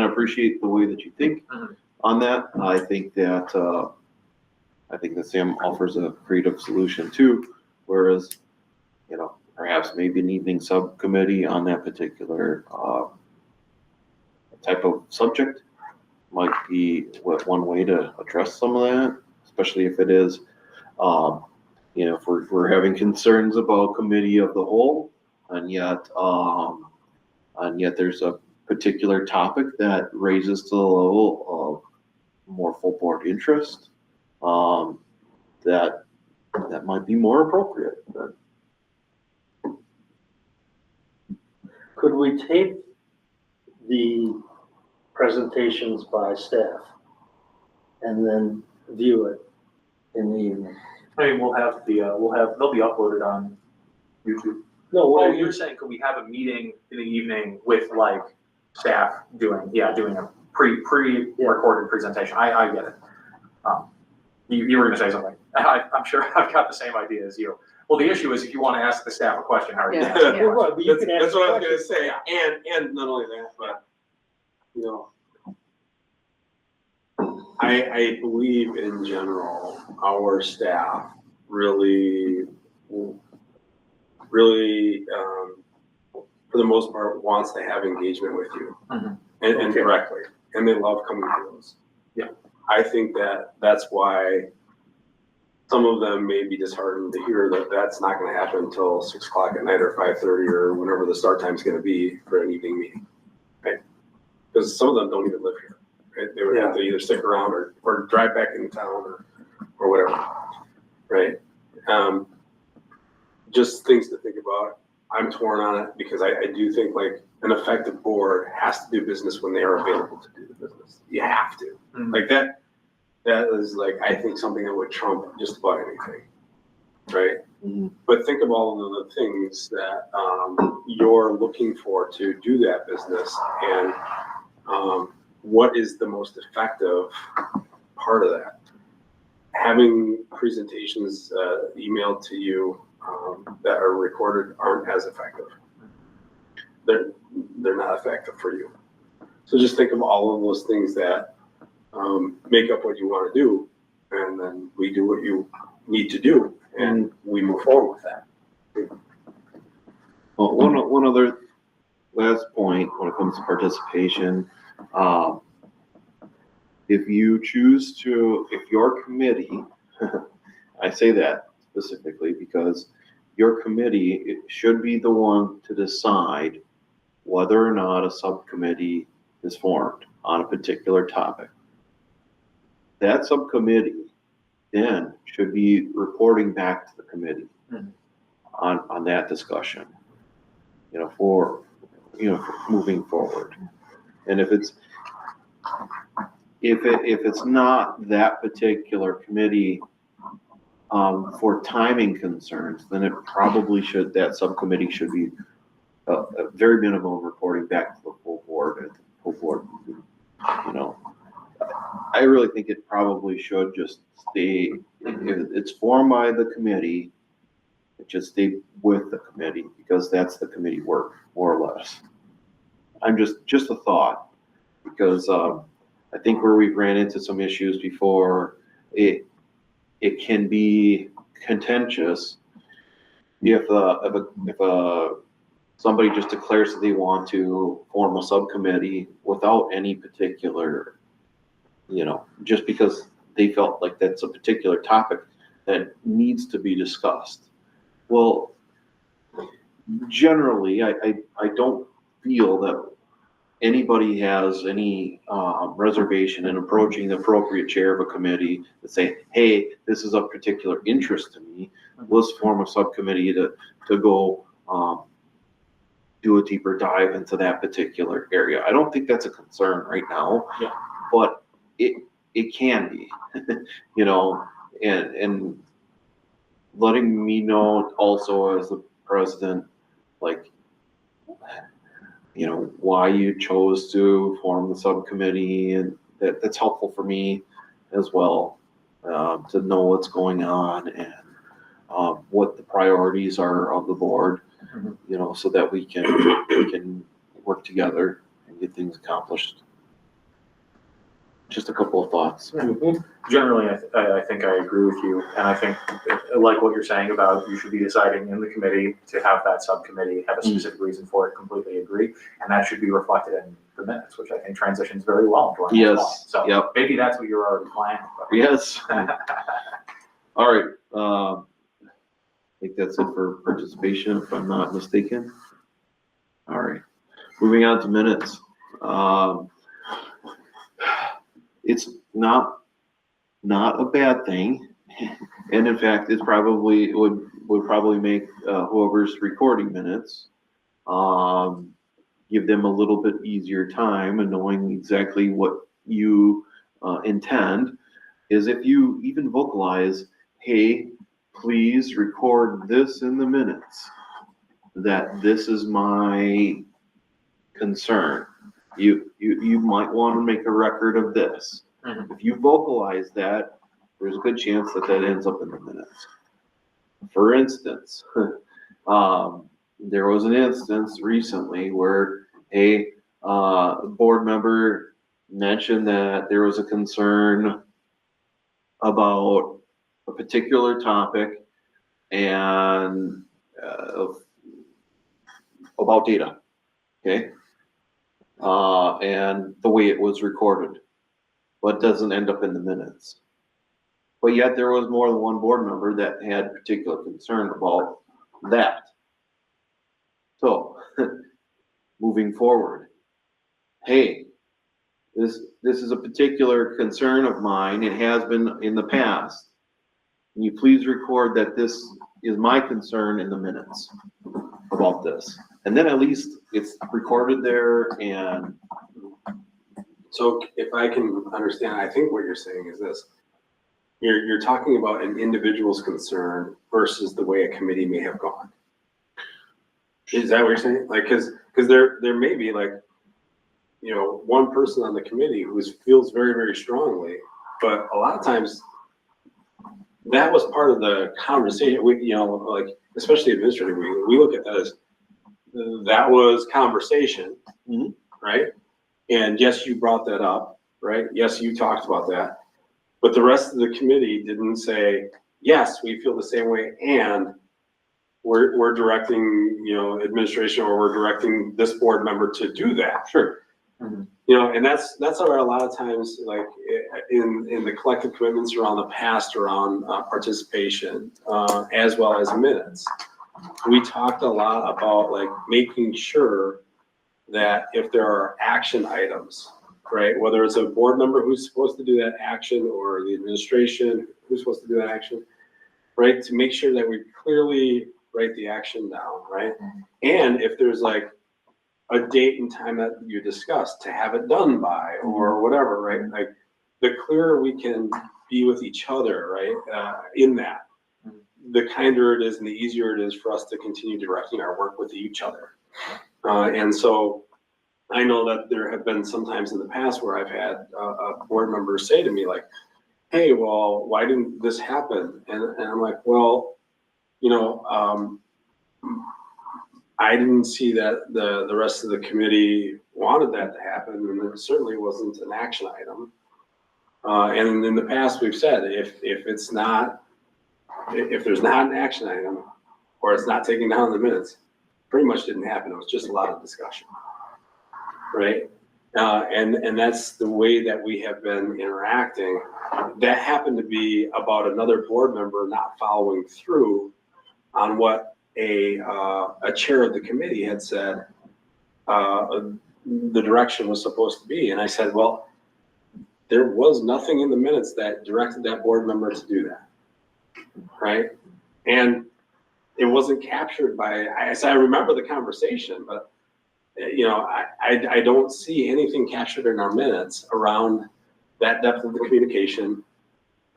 of appreciate the way that you think Mhm. on that. I think that Sam offers a creative solution too, whereas, perhaps maybe an evening subcommittee on that particular, type of subject might be one way to address some of that, especially if it is, if we're having concerns about committee of the whole, and yet there's a particular topic that raises to the level of more full board interest, that might be more appropriate. Could we tape the presentations by staff and then view it in the evening? I mean, they'll be uploaded on YouTube. No, Oh, what you're saying, could we have a meeting in the evening with like staff doing a pre-recorded presentation? I get it. You were gonna say something. I'm sure I've got the same idea as you. Well, the issue is if you wanna ask the staff a question, how are you gonna ask the Well, question? right, but you can That's ask what I was questions. gonna say, and not only that, but, I believe in general, our staff really, for the most part, wants to have engagement with you. Mhm. And Okay. directly, and they love coming to those. Yeah. I think that's why some of them may be disheartened to hear that that's not gonna happen until 6 o'clock at night or 5:30 or whenever the start time's gonna be for an evening meeting, right? Because some of them don't even live here, right? They would have to either stick around or drive back into town or whatever, right? Just things to think about. I'm torn on it because I do think like an effective board has to do business when they are available to do the business. You have to. Mhm. Like that is like, I think something that would trump just about anything, right? Mhm. But think of all of the things that you're looking for to do that business and what is the most effective part of that. Having presentations emailed to you that are recorded aren't as effective. They're not effective for you. So just think of all of those things that make up what you want to do, and then we do what you need to do, and we move forward with that. Well, one other last point when it comes to participation, if your committee, I say that specifically because your committee it should be the one to decide whether or not a subcommittee is formed on a particular topic. That subcommittee then should be reporting back to the committee on that discussion, for moving forward. And if it's not that particular committee, for timing concerns, then that subcommittee should be a very minimum reporting back to the full board and the full board. I really think it probably should just stay, if it's formed by the committee, it should stay with the committee because that's the committee work, more or less. I'm just a thought, because I think where we've ran into some issues before, it can be contentious if somebody just declares that they want to form a subcommittee without any particular, just because they felt like that's a particular topic that needs to be discussed. Well, generally, I don't feel that anybody has any reservation in approaching the appropriate chair of a committee to say, hey, this is of particular interest to me. Let's form a subcommittee to go do a deeper dive into that particular area. I don't think that's a concern right now, Yeah. but it can be, and letting me know also as the president, like, why you chose to form the subcommittee, and that's helpful for me as well, to know what's going on and what the priorities are of the board. Mhm. you know, so that we can work together and get things accomplished. Just a couple of thoughts. Generally, I think I agree with you, and I think, like what you're saying about you should be deciding in the committee to have that subcommittee have a specific reason for it, completely agree, and that should be reflected in the minutes, which I think transitions very well into our next Yes, point. So yep. maybe that's what you're already planning. but- Yes. All right, I think that's it for participation, if I'm not mistaken. All right, moving on to minutes. It's not a bad thing, and in fact, it probably would probably make whoever's recording minutes, give them a little bit easier time and knowing exactly what you intend, is if you even vocalize, hey, please record this in the minutes, that this is my concern. You might want to make a record of this. Mhm. If you vocalize that, there's a good chance that ends up in the minutes. For instance, there was an instance recently where a board member mentioned that there was a concern about a particular topic and about data, okay? And the way it was recorded, but doesn't end up in the minutes. But yet there was more than one board member that had particular concern about that. So, moving forward, hey, this is a particular concern of mine. It has been in the past. Can you please record that this is my concern in the minutes about this? And then at least it's recorded there and. So if I can understand, I think what you're saying is this. You're talking about an individual's concern versus the way a committee may have gone. Is that what you're saying? Like, cause there may be like, you know, one person on the committee who feels very, very strongly, but a lot of times that was part of the conversation. We, you know, like, especially administratively, we look at that as, that was conversation, right? And yes, you brought that up, right? Yes, you talked about that. But the rest of the committee didn't say, yes, we feel the same way, and we're directing, you know, administration, or we're directing this board member to do that. Sure. You know, and that's where a lot of times, like in the collective commitments around the past, around participation, as well as minutes, we talked a lot about like making sure that if there are action items, right, whether it's a board member who's supposed to do that action or the administration who's supposed to do that action, right, to make sure that we clearly write the action down, right? And if there's like a date and time that you discussed to have it done by or whatever, right? Like the clearer we can be with each other, right, in that, the kinder it is and the easier it is for us to continue directing our work with each other. And so I know that there have been some times in the past where I've had a board member say to me like, hey, well, why didn't this happen? And I'm like, well, you know, I didn't see that the rest of the committee wanted that to happen, and it certainly wasn't an action item. And in the past, we've said if there's not an action item or it's not taken down in the minutes, pretty much didn't happen. It was just a lot of discussion, right? And that's the way that we have been interacting. That happened to be about another board member not following through on what a chair of the committee had said the direction was supposed to be. And I said, well, there was nothing in the minutes that directed that board member to do that, right? And it wasn't captured by, I said, I remember the conversation, but you know, I don't see anything captured in our minutes around that depth of the communication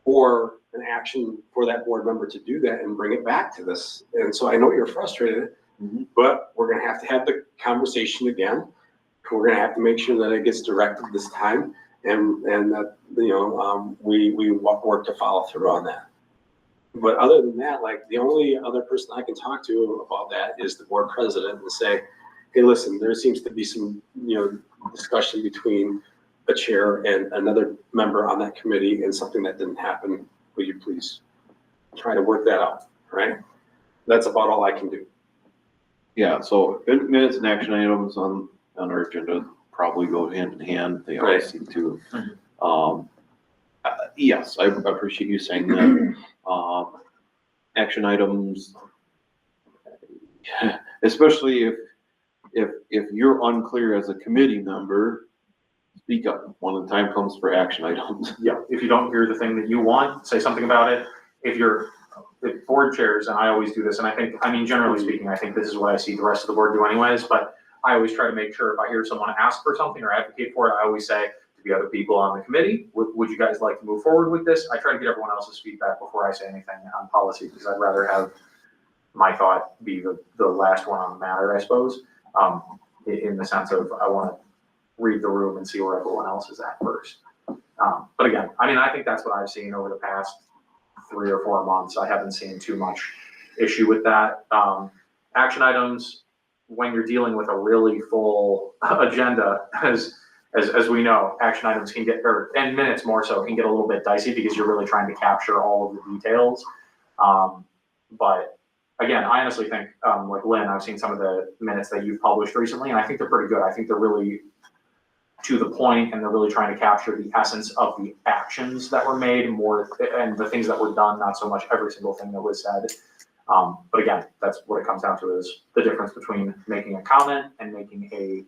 or an action for that board member to do that and bring it back to this. And so I know you're frustrated, but we're gonna have to have the conversation again. We're gonna have to make sure that it gets directed this time and that, you know, we work to follow through on that. But other than that, like, the only other person I can talk to about that is the board president and say, hey, listen, there seems to be some, discussion between a chair and another member on that committee and something that didn't happen. Will you please try to work that out, right? That's about all I can do. Yeah, so minutes and action items on our agenda probably go hand in hand. They Right. always seem to. Yes, I appreciate you saying that. Action items, especially if you're unclear as a committee member, speak up when the time comes for action items. Yeah, if you don't hear the thing that you want, say something about it. If board chairs, and I always do this, and generally speaking, I think this is what I see the rest of the board do anyways, but I always try to make sure if I hear someone ask for something or advocate for it, I always say to the other people on the committee, would you guys like to move forward with this? I try to get everyone else's feedback before I say anything on policy, because I'd rather have my thought be the last one on the matter, I suppose. In the sense of, I want to read the room and see where everyone else is at first. But again, I think that's what I've seen over the past 3 or 4 months. I haven't seen too much issue with that. Action items, when you're dealing with a really full agenda, as we know, action items can get, and minutes more so, can get a little bit dicey because you're really trying to capture all of the details. But again, I honestly think, like Lynn, I've seen some of the minutes that you've published recently, and I think they're pretty good. I think they're really to the point, and they're really trying to capture the essence of the actions that were made more, and the things that were done, not so much every single thing that was said. But again, that's what it comes down to, is the difference between making a comment and making a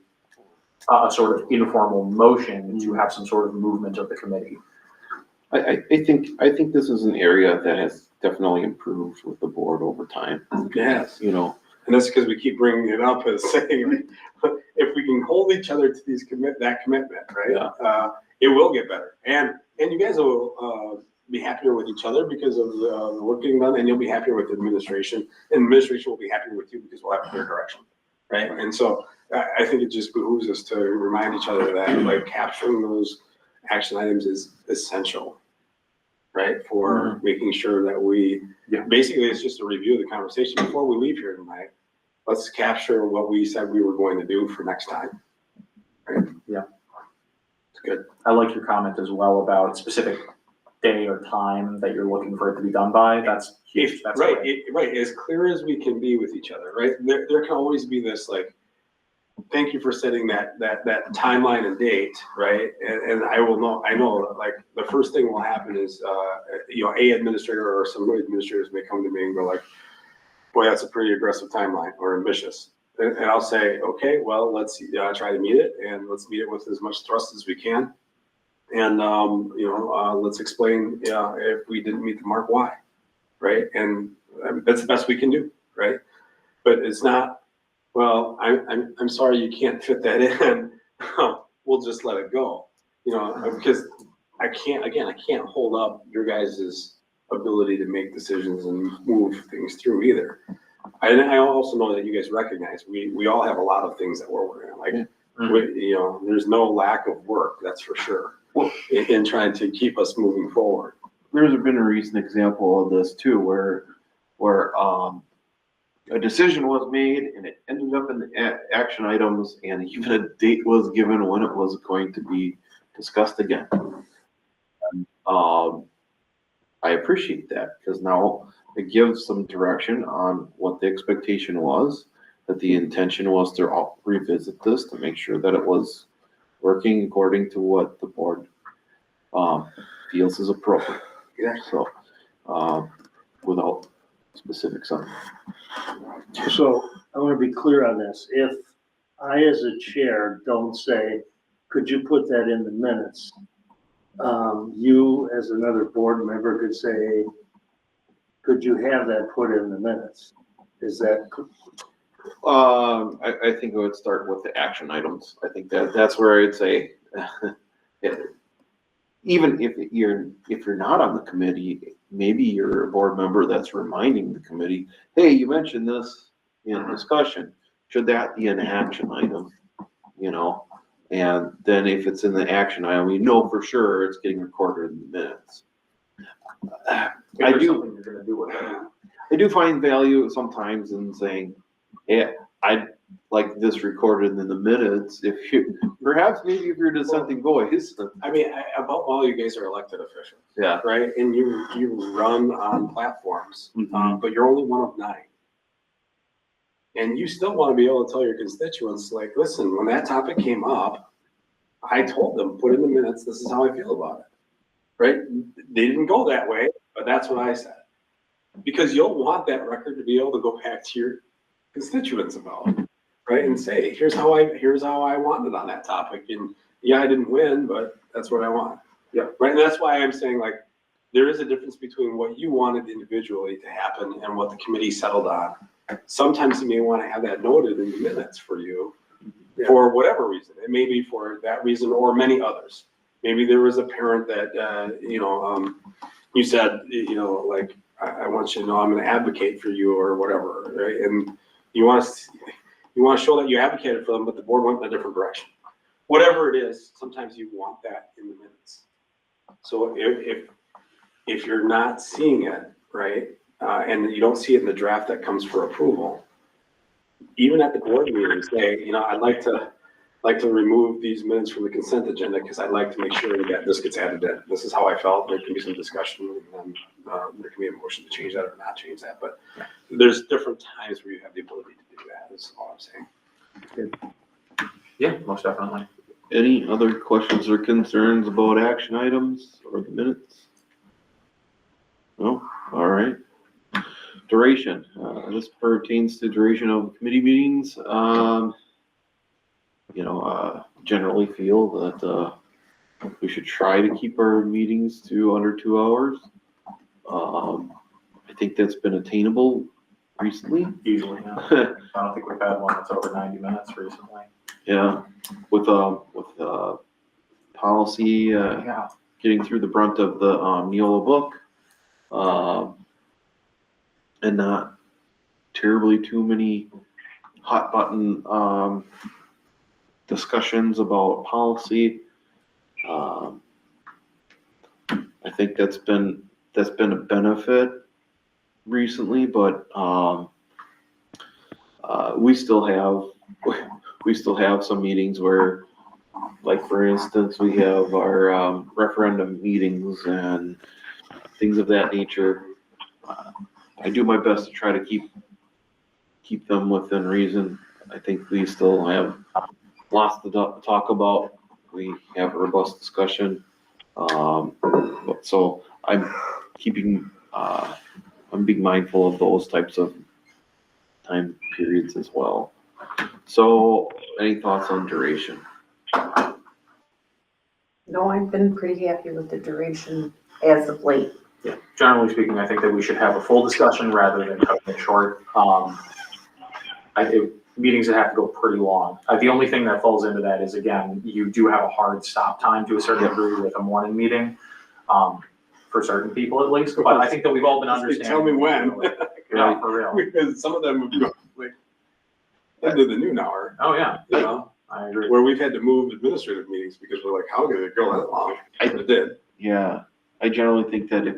sort of informal motion to have some sort of movement of the committee. I think this is an area that has definitely improved with the board over time. Yes. And that's because we keep bringing it up as saying, like, if we can hold each other to that commitment, right? Yeah. It will get better. And you guys will be happier with each other because of the work getting done, and you'll be happier with the administration. And administration will be happier with you because we'll have clear direction, right? And so I think it just behooves us to remind each other that, like, capturing those action items is essential, right? For making sure that basically it's just a review of the conversation before we leave here tonight. Let's capture what we said we were going to do for next time. Right? Yeah. It's good. I like your comment as well about specific day or time that you're looking for it to be done by. That's huge. That's Right, great. right. As clear as we can be with each other, right? There can always be this, like, thank you for setting that timeline and date, right? And I know, like, the first thing will happen is, a administrator or some administrators may come to me and go like, boy, that's a pretty aggressive timeline or ambitious. And I'll say, okay, well, let's try to meet it, and let's meet it with as much thrust as we can. And, let's explain, if we didn't meet the mark, why, right? And that's the best we can do, right? But it's not, well, I'm sorry you can't fit that in. We'll just let it go, because I can't hold up your guys' ability to make decisions and move things through either. I also know that you guys recognize we all have a lot of things that we're working on. Like, there's no lack of work, that's for sure, in trying to keep us moving forward. there's been a recent example of this too, where a decision was made and it ended up in the action items, and even a date was given when it was going to be discussed again. I appreciate that, because now it gives some direction on what the expectation was, that the intention was to revisit this to make sure that it was working according to what the board feels is appropriate. Yeah. So, without specifics on it. So I want to be clear on this. If I, as a chair, don't say, could you put that in the minutes? You, as another board member, could say, could you have that put in the minutes? Is that? I think I would start with the action items. I think that's where I'd say, even if you're not on the committee, maybe you're a board member that's reminding the committee, hey, you mentioned this in discussion. Should that be an action item? And then if it's in the action item, we know for sure it's getting recorded in the minutes. I If there's do- something you're gonna do with it. I do find value sometimes in saying, yeah, I'd like this recorded in the minutes, if you, perhaps maybe if you're dissenting voice. I mean, above all, you guys are elected officials, Yeah. right? And you run on platforms, Mhm. but you're only one of 9. And you still want to be able to tell your constituents, like, listen, when that topic came up, I told them, put in the minutes, this is how I feel about it, right? They didn't go that way, but that's what I said. Because you'll want that record to be able to go back to your constituents about it, right? And say, here's how I wanted on that topic. And yeah, I didn't win, but that's what I want. Yeah. Right, and that's why I'm saying, like, there is a difference between what you wanted individually to happen and what the committee settled on. Sometimes you may want to have that noted in the minutes for you, for whatever reason. It may be for that reason or many others. Maybe there was a parent that, you said, like, I want you to know I'm going to advocate for you or whatever, right? And you want to show that you advocated for them, but the board went in a different direction. Whatever it is, sometimes you want that in the minutes. So if you're not seeing it, right, and you don't see it in the draft that comes for approval, even at the board meeting, say, I'd like to remove these minutes from the consent agenda because I'd like to make sure that this gets added in. This is how I felt. There can be some discussion, and then there can be a motion to change that or not change that. But there's different times where you have the ability to do that. Is all I'm saying. Yeah, most definitely. Any other questions or concerns about action items or the minutes? No? All right. Duration, this pertains to duration of committee meetings. Generally feel that, we should try to keep our meetings to under 2 hours. I think that's been attainable recently. Easily, yeah. I don't think we've had one that's over 90 minutes recently. Yeah, with policy, Yeah. getting through the brunt of the Neola book, and not terribly too many hot button discussions about policy. I think that's been a benefit recently, but we still have some meetings where, like, for instance, we have our referendum meetings and things of that nature. I do my best to try to keep them within reason. I think we still have lots to talk about. We have a robust discussion. So I'm being mindful of those types of time periods as well. So any thoughts on duration? No, I've been pretty happy with the duration as of late. Yeah, generally speaking, I think that we should have a full discussion rather than cutting it short. Meetings that have to go pretty long. The only thing that falls into that is, again, you do have a hard stop time to a certain degree with a morning meeting, for certain people at least, but I think that we've all been understanding. Tell me when. Yeah, for real. Because some of them would go like into the noon hour, Oh, yeah, I agree. where we've had to move administrative meetings because we're like, how did it go that long? It did. Yeah, I generally think that if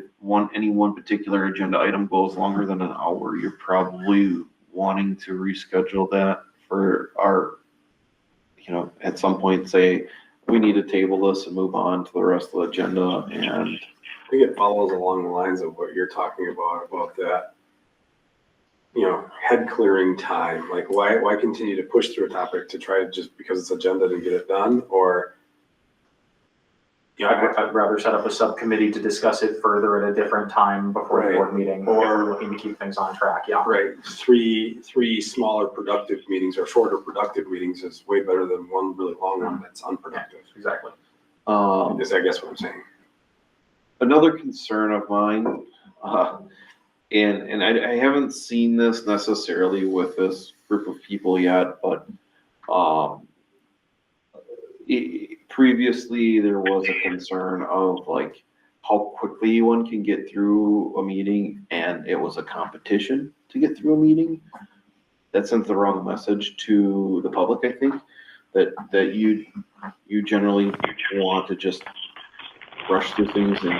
any one particular agenda item goes longer than an hour, you're probably wanting to reschedule that for our, at some point say, we need to table this and move on to the rest of the agenda. And I think it follows along the lines of what you're talking about that, head clearing time. Like, why continue to push through a topic to try just because it's agenda to get it done? Or, I'd rather set up a subcommittee to discuss it further at a different time before the board meeting, or we're looking to keep things on track, yeah. right, three smaller productive meetings or shorter productive meetings is way better than one really long one that's unproductive. Exactly. Is I guess what I'm saying. another concern of mine, and I haven't seen this necessarily with this group of people yet, but previously there was a concern of like how quickly one can get through a meeting, and it was a competition to get through a meeting. That sends the wrong message to the public, I think, that you generally want to just rush through things and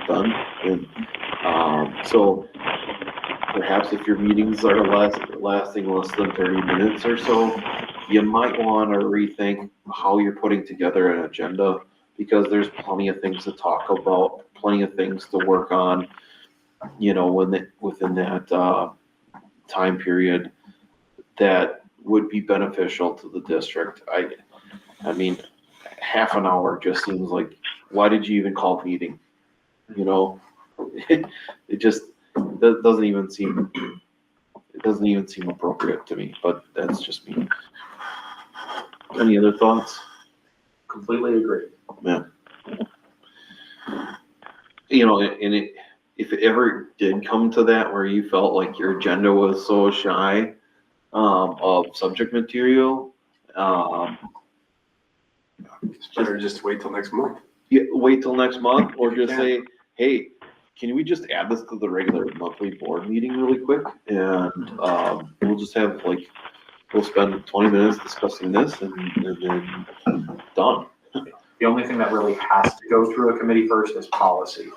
get done. And, so perhaps if your meetings are lasting less than 30 minutes or so, you might want to rethink how you're putting together an agenda, because there's plenty of things to talk about, plenty of things to work on, you know, within that time period that would be beneficial to the district. I mean, half an hour just seems like, why did you even call a meeting? You know, it just doesn't even seem appropriate to me, but that's just me. Any other thoughts? Completely agree. Yeah. You know, and if it ever did come to that where you felt like your agenda was so shy of subject material, It's better just wait till next month. wait till next month, or just say, hey, can we just add this to the regular monthly board meeting really quick? And we'll just have like, we'll spend 20 minutes discussing this and then done. The only thing that really has to go through a committee first is policy.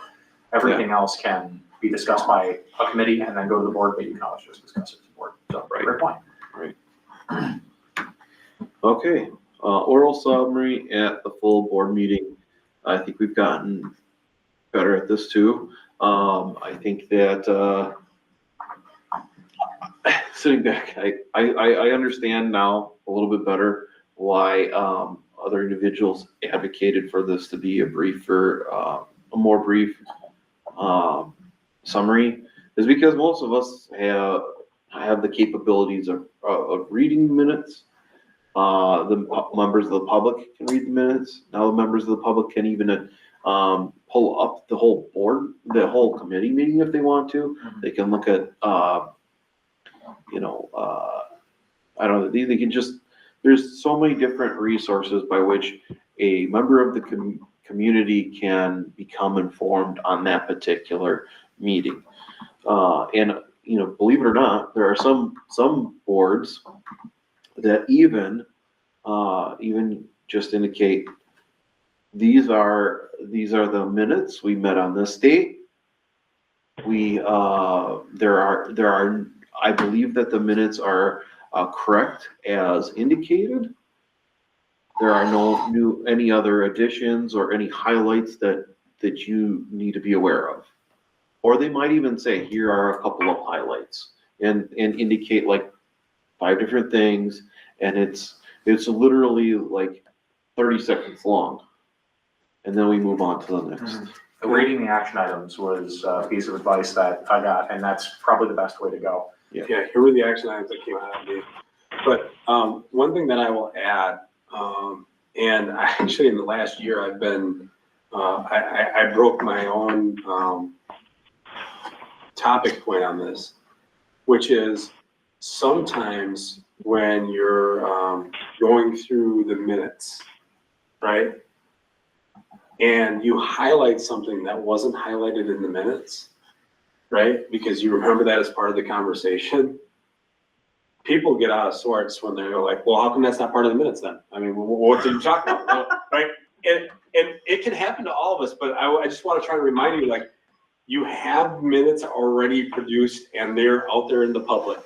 Everything else can be discussed by a committee and then go to the board, but you can always just discuss it at the board. So, Right. great point. Okay, oral summary at the full board meeting. I think we've gotten better at this too. I think that, sitting back, I understand now a little bit better why, other individuals advocated for this to be a more brief, summary, is because most of us have the capabilities of reading minutes. The members of the public can read the minutes. Now the members of the public can even pull up the whole board, the whole committee meeting if they want to. They can look at, you know, I don't know, they can just, there's so many different resources by which a member of the community can become informed on that particular meeting. And, you know, believe it or not, there are some boards that even just indicate, these are the minutes, we met on this date. There are, I believe that the minutes are correct as indicated. There are any other additions or any highlights that you need to be aware of. Or they might even say, here are a couple of highlights, and indicate like 5 different things, and it's literally like 30 seconds long. And then we move on to the next. Reading the action items was a piece of advice that I got, and that's probably the best way to go. Yeah, here were the action items that came out of me. But one thing that I will add, and I actually in the last year I've been, I broke my own topic point on this, which is sometimes when you're going through the minutes, right? And you highlight something that wasn't highlighted in the minutes, right? Because you remember that as part of the conversation. People get out of sorts when they're like, well, how come that's not part of the minutes then? I mean, what did you talk about? Right? And it can happen to all of us, but I just want to try to remind you, like, you have minutes already produced and they're out there in the public.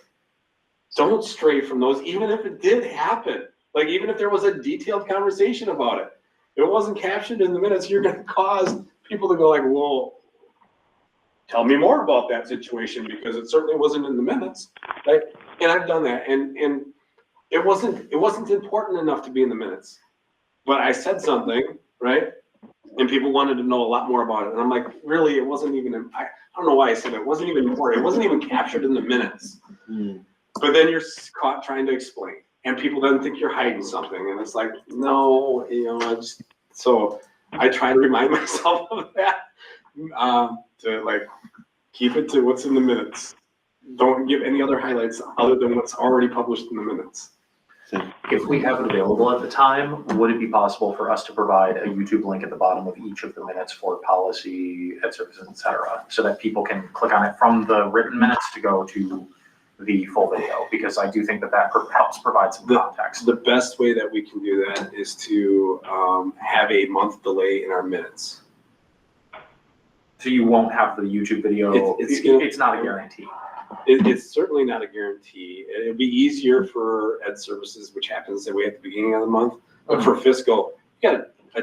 Don't stray from those, even if it did happen. Like, even if there was a detailed conversation about it, if it wasn't captured in the minutes, you're going to cause people to go like, well, tell me more about that situation, because it certainly wasn't in the minutes, right? And I've done that, and it wasn't important enough to be in the minutes, but I said something, right? And people wanted to know a lot more about it, and I'm like, really, it wasn't even. I don't know why I said it. It wasn't even important. It wasn't even captured in the minutes. But then you're caught trying to explain, and people then think you're hiding something, and it's like, no, you know. So I try to remind myself of that, to like keep it to what's in the minutes. Don't give any other highlights other than what's already published in the minutes. If we have it available at the time, would it be possible for us to provide a YouTube link at the bottom of each of the minutes for policy, ed services, et cetera, so that people can click on it from the written minutes to go to the full video? Because I do think that helps provide some context. The best way that we can do that is to have a month delay in our minutes. So you won't have the YouTube video, it's not a guarantee. It's certainly not a guarantee. It'd be easier for ed services, which happens that way at the beginning of the month. But for fiscal, you got a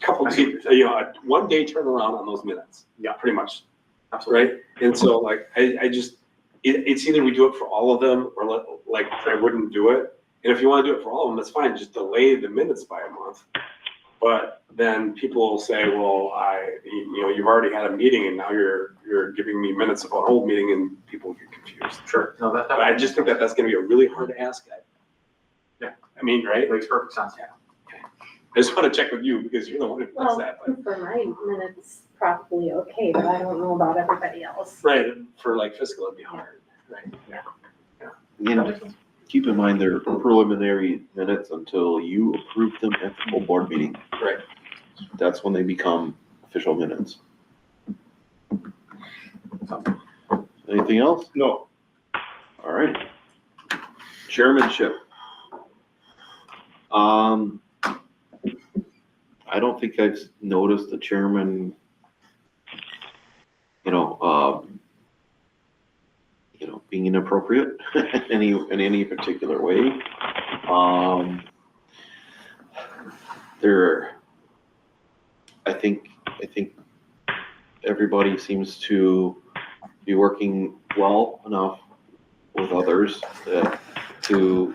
couple, a 1 day turnaround on those minutes. Yeah. Pretty much, Absolutely. right? And so like, I just, it's either we do it for all of them or like I wouldn't do it. And if you want to do it for all of them, that's fine. Just delay the minutes by a month. But then people will say, well, you've already had a meeting and now you're giving me minutes of an old meeting, and people get confused. Sure. No, that But I just think that that's gonna be a really hard ask. Yeah. I mean, right? makes perfect sense. I just wanna check with you because you're the one who does Well, that. But- for my minutes, probably okay, but I don't know about everybody else. Right, for like fiscal, it'd be hard, right? Yeah. And keep in mind, they're preliminary minutes until you approve them at the full board meeting. Right. That's when they become official minutes. Anything else? No. All right. Chairmanship. I don't think I've noticed the chairman, being inappropriate in any particular way. I think everybody seems to be working well enough with others to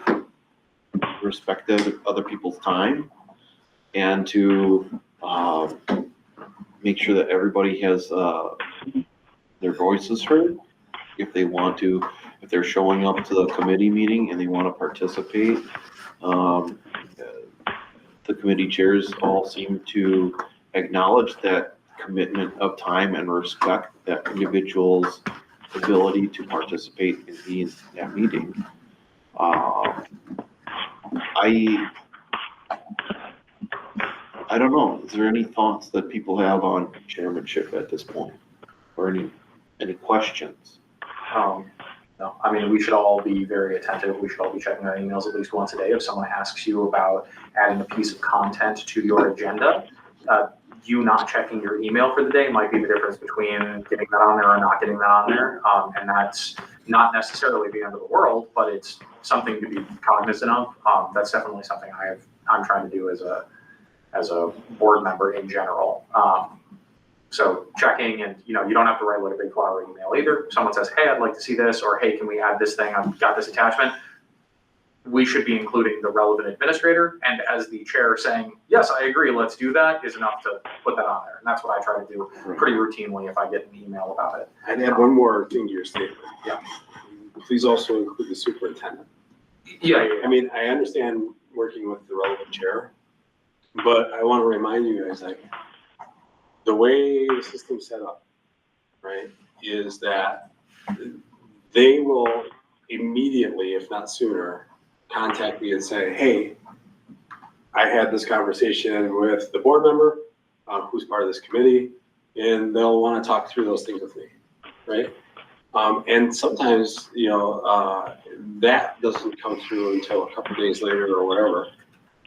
respect other people's time and to make sure that everybody has their voices heard. If they want to, if they're showing up to the committee meeting and they want to participate, the committee chairs all seem to acknowledge that commitment of time and respect that individual's ability to participate in that meeting. I don't know, is there any thoughts that people have on chairmanship at this point? Or any questions? No, I mean, we should all be very attentive. We should all be checking our emails at least once a day. If someone asks you about adding a piece of content to your agenda, you not checking your email for the day might be the difference between getting that on there or not getting that on there. And that's not necessarily the end of the world, but it's something to be cognizant of. That's definitely something I'm trying to do as a board member in general. So checking, and you don't have to write like a big flowery email either. If someone says, hey, I'd like to see this, or hey, can we add this thing? I've got this attachment. We should be including the relevant administrator, and as the chair saying, yes, I agree, let's do that, is enough to put that on there. And that's what I try to do pretty routinely if I get an email about it. I'd add one more thing to your statement. Yeah. Please also include the superintendent. Yeah. I mean, I understand working with the relevant chair, but I want to remind you guys, like, the way the system's set up, right, is that they will immediately, if not sooner, contact me and say, hey, I had this conversation with the board member who's part of this committee, and they'll want to talk through those things with me, right? And sometimes, that doesn't come through until a couple days later or whatever.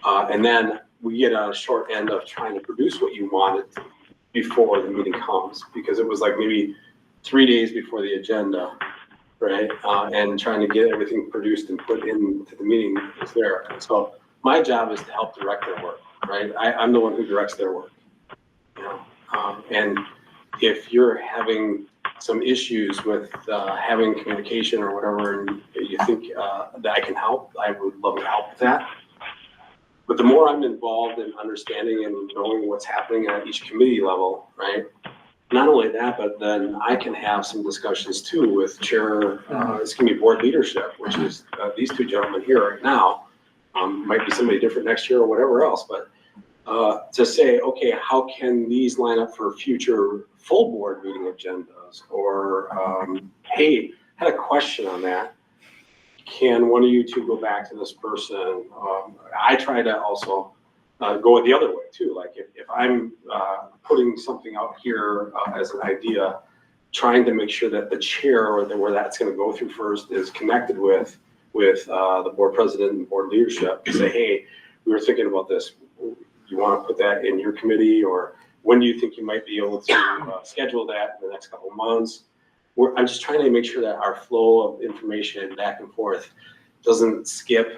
And then we get a short end of trying to produce what you wanted before the meeting comes, because it was like maybe 3 days before the agenda, right? And trying to get everything produced and put into the meeting is there. So my job is to help direct their work, right? I'm the one who directs their work. And if you're having some issues with having communication or whatever, and you think that I can help, I would love to help with that. But the more I'm involved in understanding and knowing what's happening at each committee level, right? Not only that, but then I can have some discussions too with chair, it's gonna be board leadership, which is these two gentlemen here right now. Might be somebody different next year or whatever else, but to say, okay, how can these line up for future full board meeting agendas? Or, hey, had a question on that. Can one of you two go back to this person? I try to also go the other way too. Like if I'm putting something out here as an idea, trying to make sure that the chair or where that's going to go through first is connected with the board president and board leadership to say, hey, we were thinking about this. You want to put that in your committee, or when do you think you might be able to schedule that in the next couple of months? I'm just trying to make sure that our flow of information back and forth doesn't skip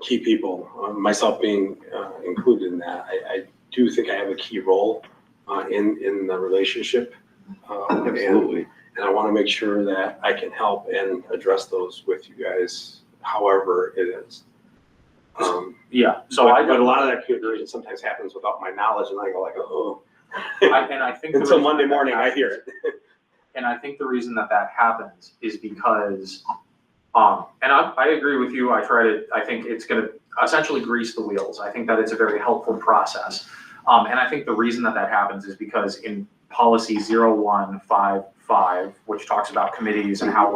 key people, myself being included in that. I do think I have a key role in the relationship. Absolutely. And I want to make sure that I can help and address those with you guys, however it is. Yeah, so But a lot of that communication sometimes happens without my knowledge, and I go like, oh. and I think. the Until reason Monday that morning, I happens- hear it. And I think the reason that happens is because, and I agree with you, I think it's gonna essentially grease the wheels. I think that it's a very helpful process. And I think the reason that happens is because in policy 0155, which talks about committees and how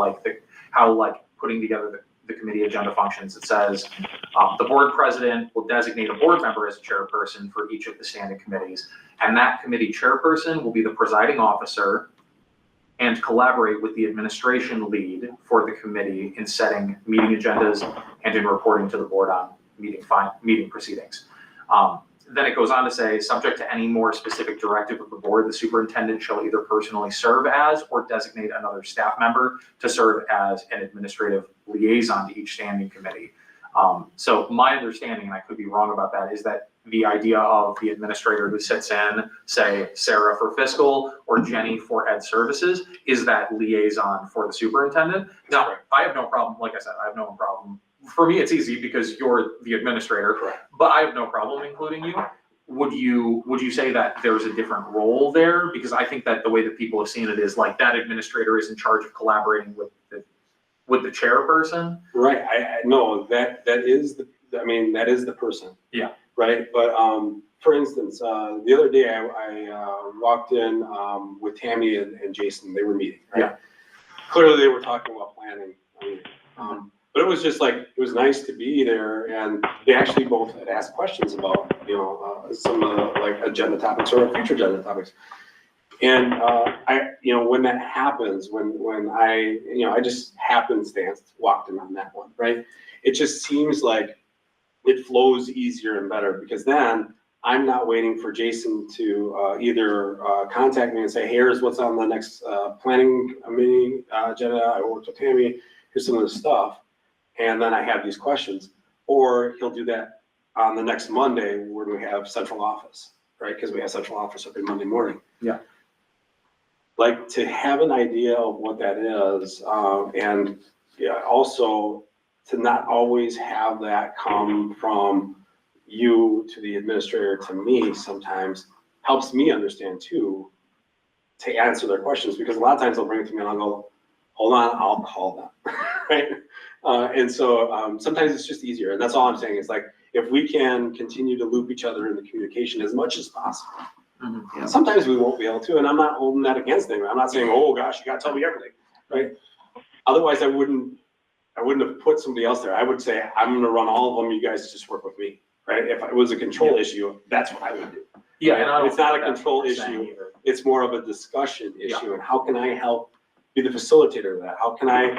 putting together the committee agenda functions, it says, the board president will designate a board member as a chairperson for each of the standing committees. And that committee chairperson will be the presiding officer and collaborate with the administration lead for the committee in setting meeting agendas and in reporting to the board on meeting proceedings. Then it goes on to say, subject to any more specific directive of the board, the superintendent shall either personally serve as or designate another staff member to serve as an administrative liaison to each standing committee. So my understanding, and I could be wrong about that, is that the idea of the administrator who sits in, say, Sarah for fiscal or Jenny for ed services, is that liaison for the superintendent. Now, I have no problem, like I said, I have no problem. For me, it's easy because you're the administrator, but I have no problem including you. Would you say that there's a different role there? Because I think that the way that people have seen it is like that administrator is in charge of collaborating with the chairperson. Right, I know that is that is the person. Yeah. Right, but for instance, the other day I walked in with Tammy and Jason, they were meeting, right? Yeah. Clearly they were talking about planning. But it was just like, it was nice to be there, and they actually both had asked questions about, some of the like agenda topics or future agenda topics. And when that happens, when I just happenstance walked in on that one, right? It just seems like it flows easier and better, because then I'm not waiting for Jason to either contact me and say, here's what's on the next planning meeting agenda. I worked with Tammy, here's some of the stuff. And then I have these questions, or he'll do that on the next Monday when we have central office, right? Because we have central office every Monday morning. Yeah. Like, to have an idea of what that is, and also to not always have that come from you to the administrator to me sometimes helps me understand too, to answer their questions, because a lot of times they'll bring it to me and I'll go, hold on, I'll call them, right? And so sometimes it's just easier, and that's all I'm saying is like, if we can continue to loop each other in the communication as much as possible. Mm-hmm. Sometimes we won't be able to, and I'm not holding that against them. I'm not saying, oh gosh, you gotta tell me everything, right? Otherwise I wouldn't have put somebody else there. I would say, I'm gonna run all of them, you guys just work with me, right? If it was a control issue, that's what I would do. Yeah, and I don't It's not a think that's control what you're saying issue. either. It's more of a discussion Yeah. issue, and how can I help be the facilitator of that? How can I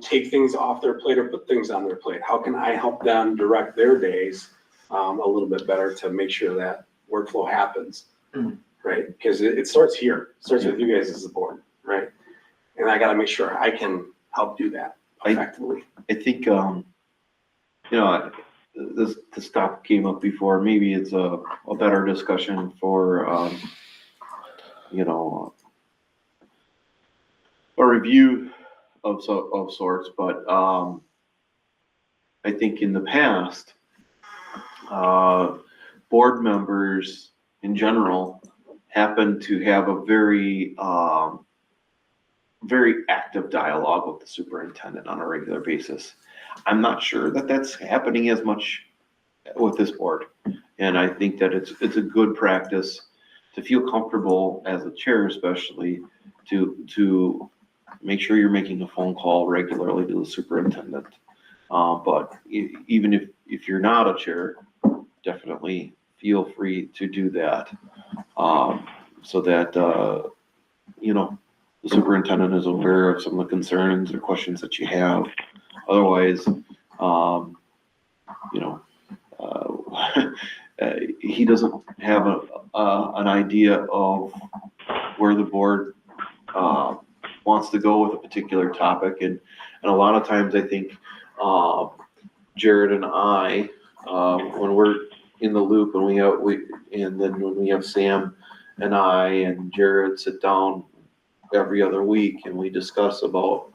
take things off their plate or put things on their plate? How can I help them direct their days a little bit better to make sure that workflow happens, right? Because it starts here, it starts with you guys as the board, right? And I gotta make sure I can help do that effectively. I think, this topic came up before, maybe it's a better discussion for, a review of sorts, but, I think in the past, board members in general happen to have a very active dialogue with the superintendent on a regular basis. I'm not sure that that's happening as much with this board. And I think that it's a good practice to feel comfortable as a chair, especially to make sure you're making a phone call regularly to the superintendent. But even if you're not a chair, definitely feel free to do that. So that, the superintendent is aware of some of the concerns or questions that you have. Otherwise, he doesn't have an idea of where the board, wants to go with a particular topic. And a lot of times I think, Jared and I, when we're in the loop and and then when we have Sam and I and Jared sit down every other week and we discuss about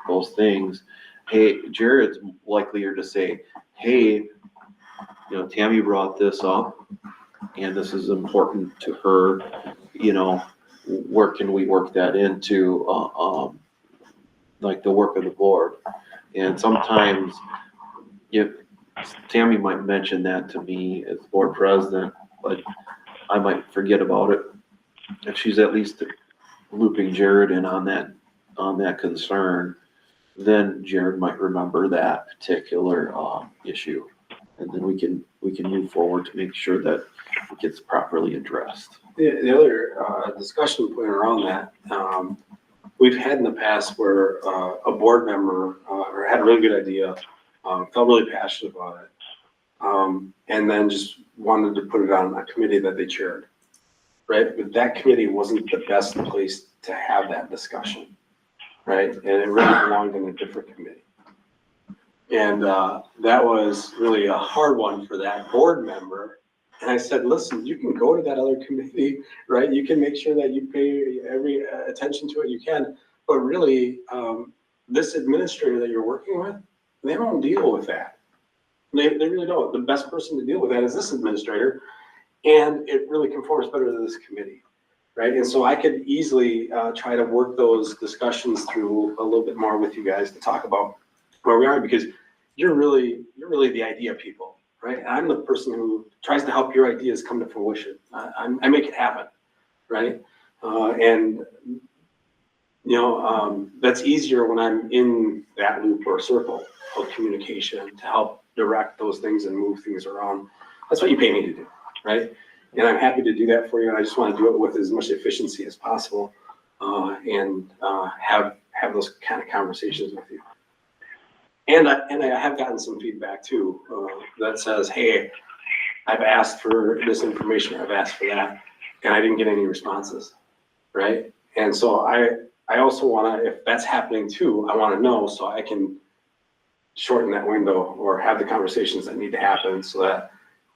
those things, hey, Jared's likelier to say, hey, Tammy brought this up and this is important to her, where can we work that into, like the work of the board? And sometimes Tammy might mention that to me as board president, but I might forget about it. If she's at least looping Jared in on that concern, then Jared might remember that particular issue. And then we can move forward to make sure that it gets properly addressed. The other discussion point around that, we've had in the past where a board member had a really good idea, felt really passionate about it, and then just wanted to put it on a committee that they chaired, right? But that committee wasn't the best place to have that discussion, right? And it really belonged in a different committee. And that was really a hard one for that board member. And I said, listen, you can go to that other committee, right? You can make sure that you pay every attention to it you can. But really, this administrator that you're working with, they don't deal with that. They really don't. The best person to deal with that is this administrator. And it really conforms better to this committee, right? And so I could easily try to work those discussions through a little bit more with you guys to talk about where we are, because you're really the idea people, right? And I'm the person who tries to help your ideas come to fruition. I make it happen, right? That's easier when I'm in that loop or circle of communication to help direct those things and move things around. That's what you pay me to do, right? And I'm happy to do that for you. And I just want to do it with as much efficiency as possible, and have those kind of conversations with you. And I have gotten some feedback too, that says, hey, I've asked for this information, I've asked for that, and I didn't get any responses, right? And so I also want to, if that's happening too, I want to know so I can shorten that window or have the conversations that need to happen so that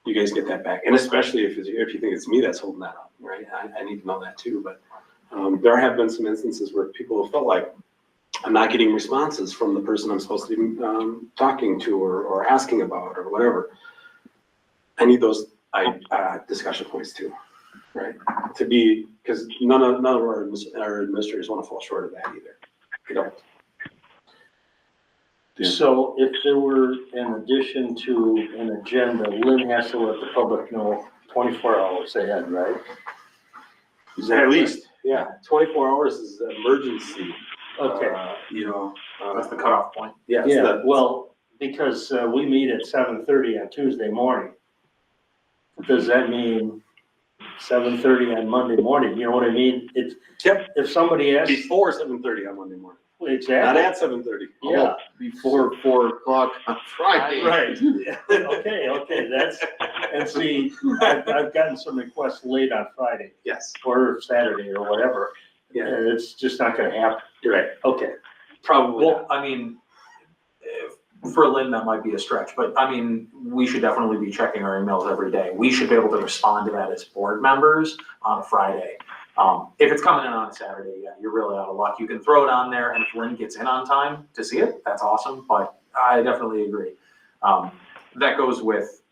you guys get that back. And especially if you think it's me that's holding that up, right? I need to know that too. But there have been some instances where people have felt like I'm not getting responses from the person I'm supposed to be talking to or asking about or whatever. I need those discussion points too, right? To be, because none of our administrators want to fall short of that either. They don't. So if there were, in addition to an agenda, Lynn has to let the public know 24 hours ahead, right? Is that At least, yeah, 24 hours is an emergency. Okay. That's the cutoff point. Yes. Yeah, well, because we meet at 7:30 on Tuesday morning. Does that mean 7:30 on Monday morning? You know what I mean? It's, Yep. if somebody asks. Before 7:30 on Monday morning, not Exactly. at 7:30. Yeah. Before 4:00 on Friday. Right. Okay, that's, and see, I've gotten some requests late on Friday Yes. or Saturday or whatever. Yeah. And it's just not gonna happen. You're right. Okay. Probably. Well, I mean, for Lynn, that might be a stretch, but I mean, we should definitely be checking our emails every day. We should be able to respond to that as board members on a Friday. If it's coming in on a Saturday, yeah, you're really out of luck. You can throw it on there, and if Lynn gets in on time to see it, that's awesome, but I definitely agree. That goes with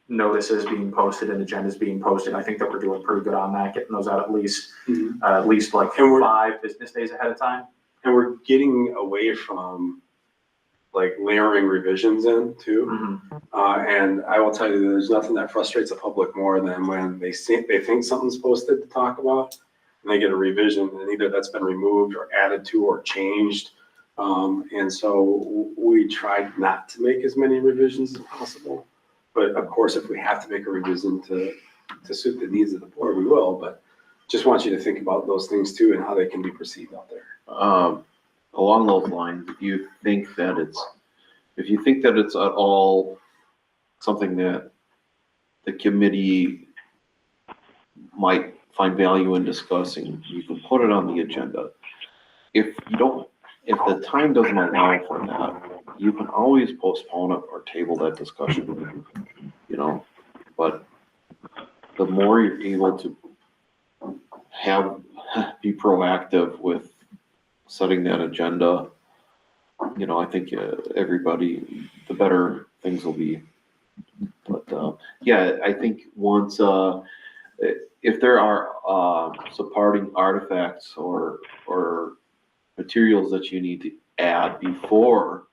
notices being posted and agendas being posted. I think that we're doing pretty good on that, getting those out at least like And we're- 5 business days ahead of time. And we're getting away from like layering revisions in too. And I will tell you, there's nothing that frustrates the public more than when they think something's posted to talk about, and they get a revision, and either that's been removed or added to or changed. And so we tried not to make as many revisions as possible. But of course, if we have to make a revision to suit the needs of the board, we will. But just want you to think about those things too and how they can be perceived out there. Along those lines, if you think that it's at all something that the committee might find value in discussing, you can put it on the agenda. If the time doesn't allow for that, you can always postpone it or table that discussion, you know? But the more you're able to be proactive with setting that agenda, you know, I think everybody, the better things will be. But, yeah, I think once, if there are, supporting artifacts or materials that you need to add before,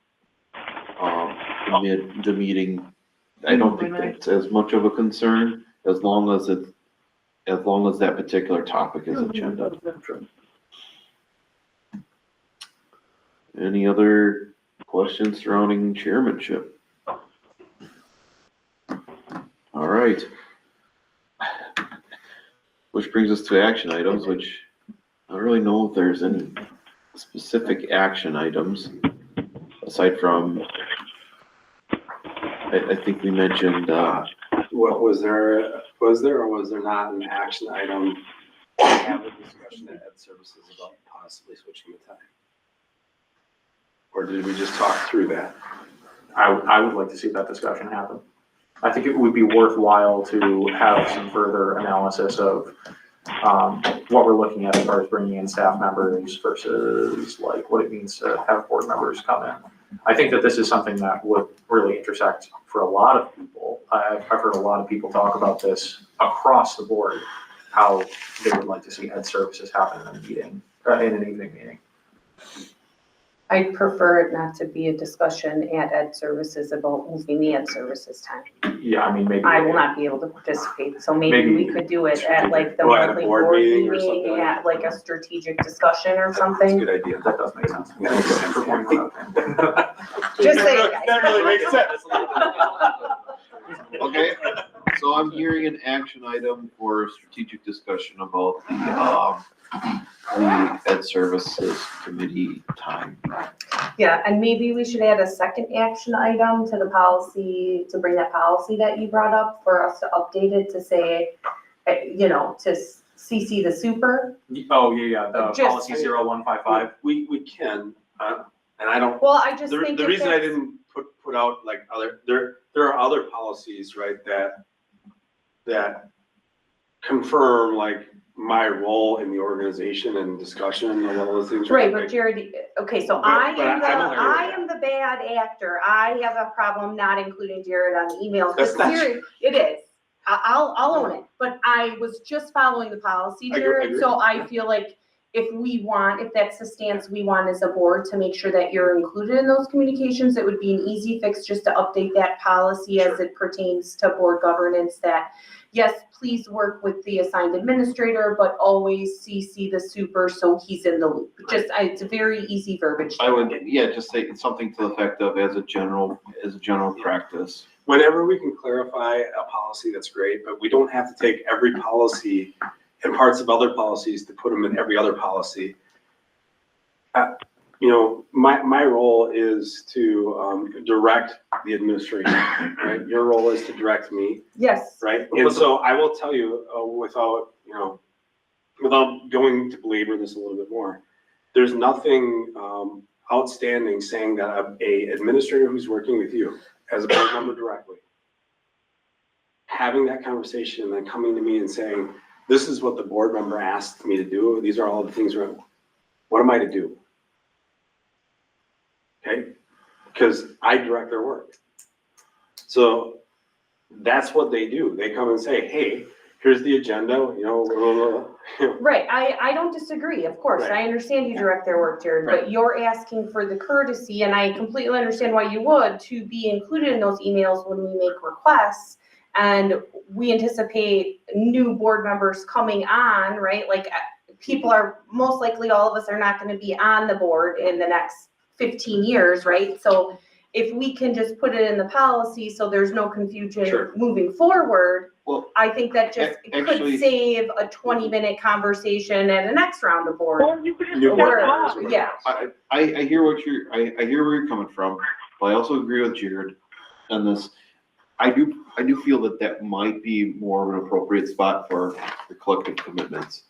the meeting, I don't think that's as much of a concern as long as that particular topic is agenda. Any other questions surrounding chairmanship? All right. Which brings us to action items, which I don't really know if there's any specific action items aside from, I think we mentioned, What was there or was there not an action item to have a discussion at Ed Services about possibly switching the time? Or did we just talk through that? I would like to see that discussion happen. I think it would be worthwhile to have some further analysis of what we're looking at as far as bringing in staff members versus like what it means to have board members come in. I think that this is something that would really intersect for a lot of people. I've heard a lot of people talk about this across the board, how they would like to see Ed Services happen in a meeting, in an evening meeting. I'd prefer it not to be a discussion at Ed Services about moving the Ed Services time. Yeah, I mean, maybe. I will not be able to participate, so maybe we could do it at like the Well, at a monthly board board meeting or something meeting, like at like a strategic discussion or That's a something. good idea. That does make sense. That makes sense. For pointing that out. Just saying, guys. That really makes sense. okay, so I'm hearing an action item for strategic discussion about the Ed Services Committee time. Yeah, and maybe we should add a second action item to the policy, to bring that policy that you brought up for us to update it to say, you know, to CC the super. Oh, yeah, the Just- policy 0155. We can, and I don't, Well, I just think the if reason I that's- didn't put out like there are other policies, right, that confirm like my role in the organization and discussion and all those things. Right, but Jared, okay, so But I I don't agree with I am the bad actor. I have a problem not including Jared on the emails. That's But not Jared, it is. I'll own it, but I was just following the policy, I Jared, agree. so I feel like if that's the stance we want as a board, to make sure that you're included in those communications, it would be an easy fix just to update that policy as it pertains to board governance, that yes, please work with the assigned administrator, but always CC the super so he's in the loop. Just, it's a very easy verbiage. I would, yeah, just say something to the effect of as a general practice. Whenever we can clarify a policy, that's great, but we don't have to take every policy and parts of other policies to put them in every other policy. You know, my role is to direct the administration, right? Your role is to direct me, Yes, right? And so I will tell you, without going to belabor this a little bit more, there's nothing outstanding saying that a administrator who's working with you as a board member directly, having that conversation and then coming to me and saying, this is what the board member asked me to do. These are all the things, what am I to do? Okay, because I direct their work. So that's what they do. They come and say, hey, here's the agenda, blah, blah, blah. right, I don't disagree, of course, I understand you direct their work, Jared, but you're asking for the courtesy, and I completely understand why you would, to be included in those emails when we make requests. And we anticipate new board members coming on, right? Like, people are, most likely all of us are not gonna be on the board in the next 15 years, right? So if we can just put it in the policy so there's no confusion Sure. moving forward, Well, I think that just actually- could save a 20-minute conversation at a next round of board. New board Or- members, right? Yeah, I hear I hear where you're coming from, but I also agree with Jared on this. I do feel that that might be more of an appropriate spot for the collective commitments.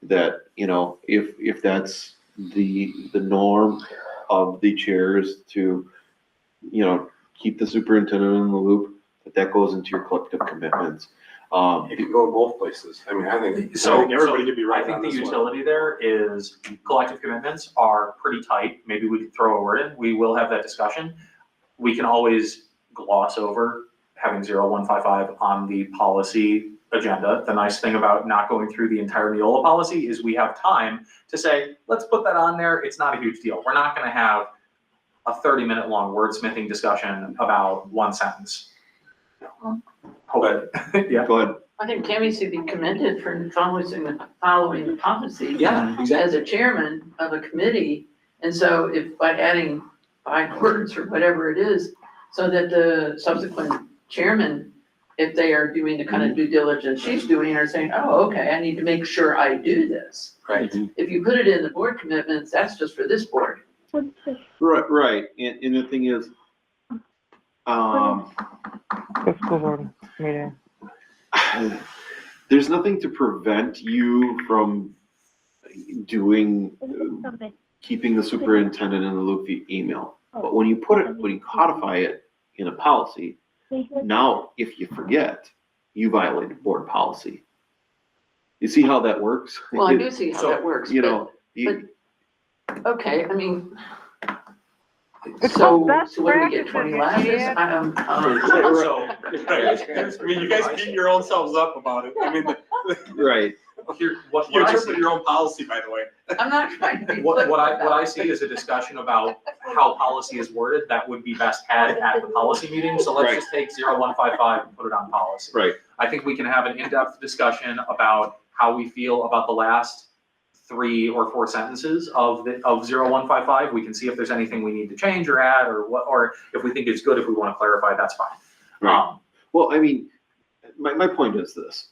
That, you know, if that's the norm of the chairs to, you know, keep the superintendent in the loop, that goes into your collective commitments. It could go both places. I mean, I think everybody could be right I think on the this one. utility there is collective commitments are pretty tight. Maybe we could throw a word in. We will have that discussion. We can always gloss over having 0155 on the policy agenda. The nice thing about not going through the entire Neola policy is we have time to say, let's put that on there. It's not a huge deal. We're not gonna have a 30-minute long wordsmithing discussion about one sentence. Yeah. Go ahead. I think Tammy should be commended for following the policy. Yeah, As a chairman of a committee, and so if by adding 5 words or whatever it is, so that the subsequent chairman, if they are doing the kind of due diligence she's doing, are saying, oh, okay, I need to make sure I do this. Right. If you put it in the board commitments, that's just for this board. Right, and the thing is, The school board meeting. there's nothing to prevent you from doing, keeping the superintendent in the loop via email. But when you codify it in a policy, now if you forget, you violated board policy. You see how that works? Well, I do see how that works, You but, know, okay, I mean, It's so, called best so what do we get, practices, 20 lashes? idiot. So, I mean, you guys beat your own selves up about it. I mean, right, here, what you I see. interpret your own policy, by the way. I'm not trying to be What flippant I about it. see is a discussion about how policy is worded that would be best had at the policy meeting, so let's Right. just take 0155 and put it on policy. right. I think we can have an in-depth discussion about how we feel about the last 3 or 4 sentences of 0155. We can see if there's anything we need to change or add, or if we think it's good, if we want to clarify, that's fine. Right. Well, I mean, my point is this,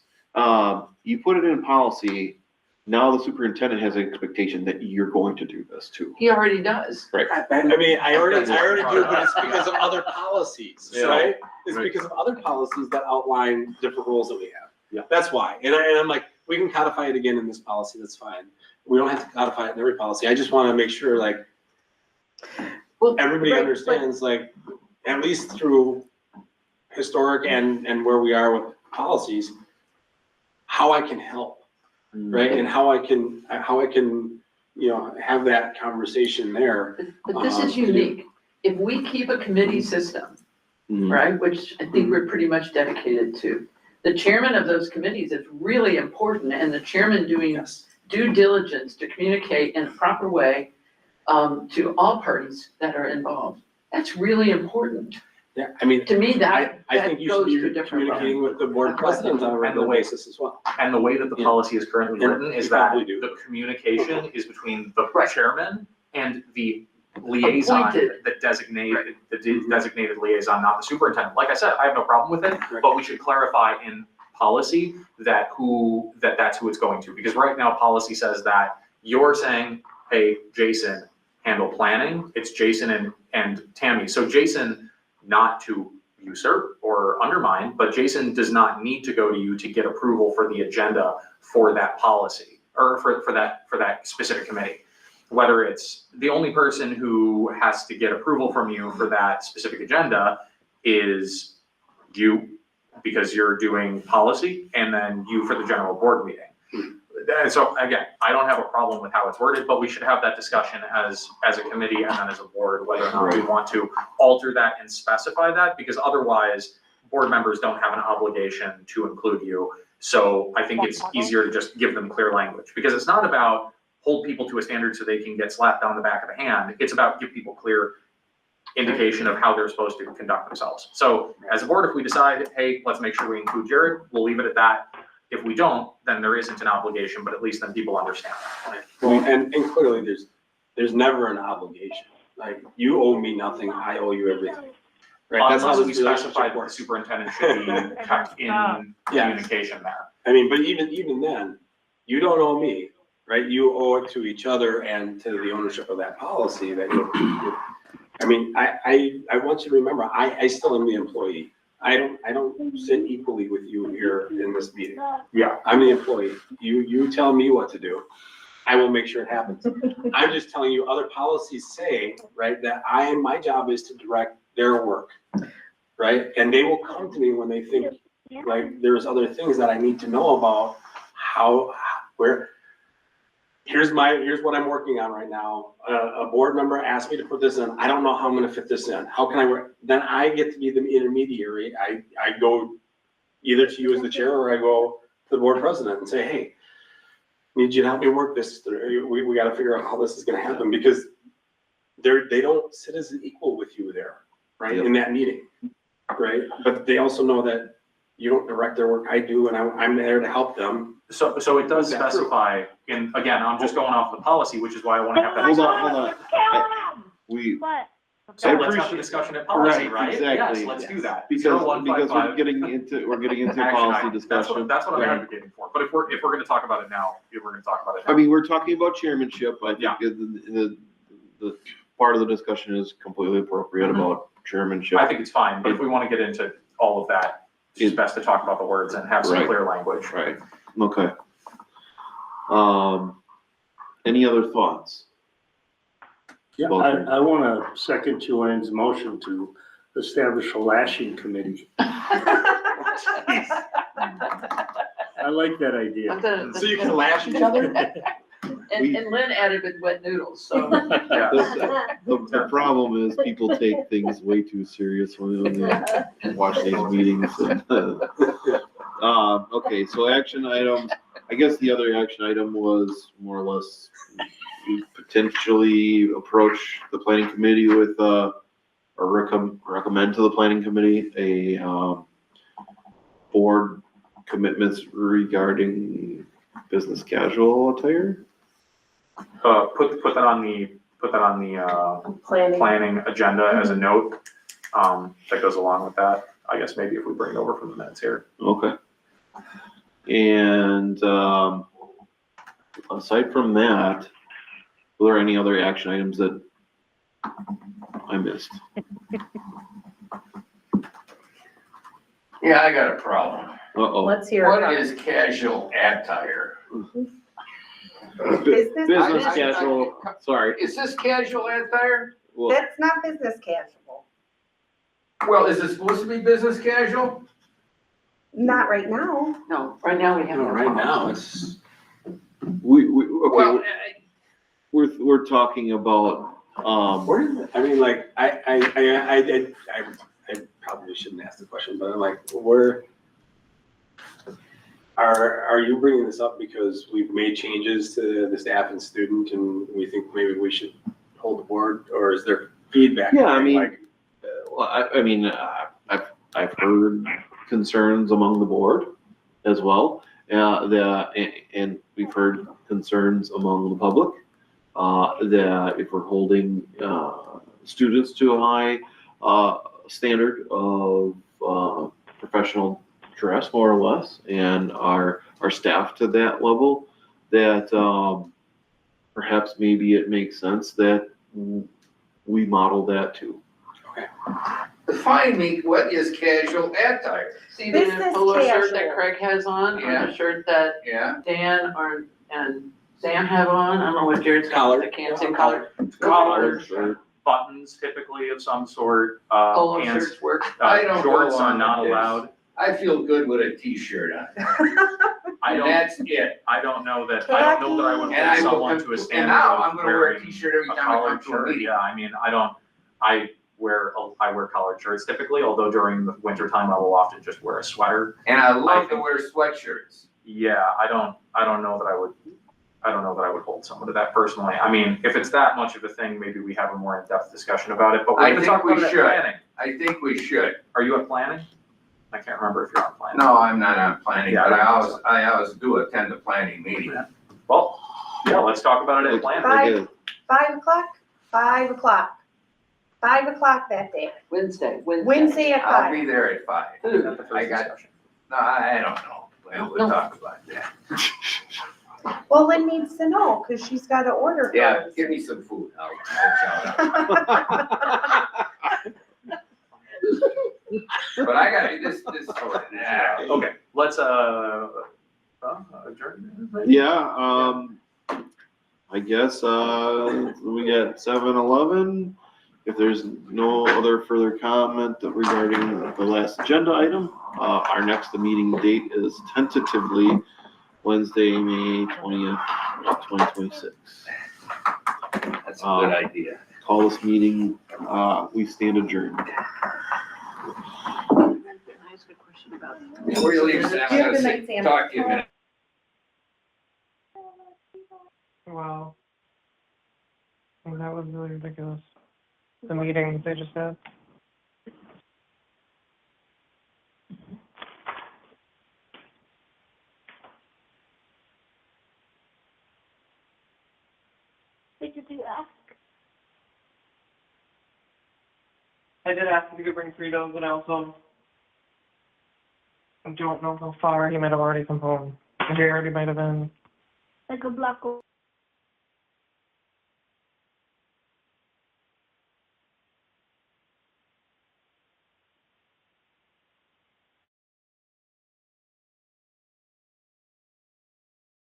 you put it in policy, now the superintendent has an expectation that you're going to do this too. He already does. I mean, I already do, but it's because of other policies, Yeah. right? It's Right. because of other policies that outline different rules that we have. Yeah. That's why. And I'm like, we can codify it again in this policy, that's fine. We don't have to codify it in every policy. I just want to make sure like Well, everybody right, understands, like, at least through historic and where we are with policies, how I can help, right? And how I can, you know, have that conversation there. But this is unique. If we keep a committee system, Mhm. right, which I think we're pretty much dedicated to, the chairman of those committees is really important, and the chairman doing Yes. due diligence to communicate in a proper way to all parties that are involved. That's really important. Yeah, I mean, To me, that I think you should goes to a be different communicating level. with the board president on a regular basis as well. And the way that the Yeah. policy is currently And written is you that probably do. the communication is between the Right. chairman and the liaison, Appointed. the designated liaison, not the superintendent. Like I said, I have no problem with it, Right. but we should clarify in policy that's who it's going to. Because right now, policy says that you're saying, hey, Jason, handle planning. It's Jason and Tammy. So Jason, not to usurp or undermine, but Jason does not need to go to you to get approval for the agenda for that policy or for that specific committee. Whether it's the only person who has to get approval from you for that specific agenda is you, because you're doing policy, and then you for the general board meeting. And so again, I don't have a problem with how it's worded, but we should have that discussion as a committee and then as a board, whether or not we want to alter that and specify that, because otherwise board members don't have an obligation to include you. So I think it's easier to just give them clear language, because it's not about hold people to a standard so they can get slapped on the back of the hand. It's about give people clear indication of how they're supposed to conduct themselves. So as a board, if we decide, hey, let's make sure we include Jared, we'll leave it at that. If we don't, then there isn't an obligation, but at least then people understand that. Well, and clearly there's never an obligation. Like, you owe me nothing, I owe you everything. Right? That's how Unless we this relationship specify that the works. superintendent should be kept in communication there. I mean, but even then, you don't owe me, right? You owe it to each other and to the ownership of that policy that I mean, I want you to remember, I still am the employee. I don't sit equally with you here in this meeting. Yeah. I'm the employee. You tell me what to do. I will make sure it happens. I'm just telling you, other policies say, right, that my job is to direct their work, right? And they will come to me when they think, like, there's other things that I need to know about here's what I'm working on right now. A board member asked me to put this in. I don't know how I'm gonna fit this in. How can I work? Then I get to be the intermediary. I go either to you as the chair, or I go to the board president and say, hey, need you to help me work this through. We gotta figure out how this is gonna happen, because they don't sit as an equal with you there, right, in that meeting, right? But they also know that you don't direct their work, I do, and I'm there to help them. So it does Is that true? specify, and again, I'm just going off the policy, which is why I want to have that. Hold on. We, So I let's have the appreciate- discussion at policy, Right, right? exactly. Yes, let's do that. because 0155. we're getting into Action policy item. discussion. That's what I'm Right. advocating for. But if we're gonna talk about it now, we're gonna talk about it I now. mean, we're talking about chairmanship. I Yeah. think the part of the discussion is completely appropriate about chairmanship. I think it's fine, but if we want to get into all of that, it's best to talk about the words and have some Right. clear language. Right, okay. Any other thoughts? Yeah, I want to second Joanne's motion to establish a lashing committee. I like that idea. So you can lash each other? And Lynn added with wet noodles, so. Yeah. The problem is people take things way too serious when they watch these meetings. Okay, so action item, I guess the other action item was more or less we potentially approach the planning committee with, or recommend to the planning committee a, board commitments regarding business casual attire. Put that on the Planning. planning agenda as a note, that goes along with that. I guess maybe if we bring it over from the minutes here. Okay. And, aside from that, were there any other action items that I missed? Yeah, I got a problem. Uh-oh. Let's hear What it. is casual attire? Business. Business I- casual, sorry. Is this casual attire? Well, That's not business casual. Well, is it supposed to be business casual? Not right now. No, right now we have. No, no right now, policy. it's. Well, okay, we're talking about, Where is it? I mean, like, I probably shouldn't ask the question, but I'm like, where? Are you bringing this up because we've made changes to the staff and student and we think maybe we should hold the board, or is there feedback? Yeah, I mean, Like, well, I mean, I've heard concerns among the board as well. And we've heard concerns among the public, that if we're holding, students to a high, standard of, professional dress, more or less, and our staff to that level, that, perhaps maybe it makes sense that we model that too. define me, what is casual attire? See the Business polo shirt casual. that Craig has on, or Yeah. the shirt that Yeah, Dan and Sam have on? I don't know what Jared's got, Collar. I can't say collar. Collars, Or- buttons typically of some sort, Polo pants, shirts work. I don't go shorts are on not with this. allowed. I feel good with a t-shirt on, I and don't, that's it. I don't know that I would And I hold will, someone to a and standard now of I'm gonna wear a wearing t-shirt every a time I come collared to a shirt. meeting. Yeah, I mean, I wear collared shirts typically, although during the winter time I will often just wear a sweater. And I love to think- wear sweatshirts. Yeah, I don't know that I would hold someone to that personally. I mean, if it's that much of a thing, maybe we have a more in-depth discussion about it, but we're I gonna think talk we about it at should. planning. I think we should. Are you at planning? I can't remember if you're on planning. No, I'm not on planning, Yeah, but I I always do attend the planning meeting. Well, yeah, let's talk about it at planning. Bye. 5 o'clock? 5 o'clock. 5 o'clock that day. Wednesday. Wednesday at I'll 5. be there at 5. Food. Not the first I got- discussion. No, I don't know. We'll talk about that. Well, Lynn needs to know, cause she's gotta order. Yeah, things. give me some food. I'll shout out. But I gotta, this sorted, yeah. Okay, let's, adjourn. Yeah, I guess, we got 7:11. If there's no other further comment regarding the last agenda item, our next meeting date is tentatively Wednesday, May 20th, 2026. That's a good idea. Call this meeting, we stand adjourned. Can I ask a question about? Before you leave, Sam, I Good gotta night, Sam. talk to you a minute. Wow. That was really ridiculous. The meeting they just had. I did ask if he could bring Fritos, and I also don't know how far he might have already come home. He already might have been. Like a black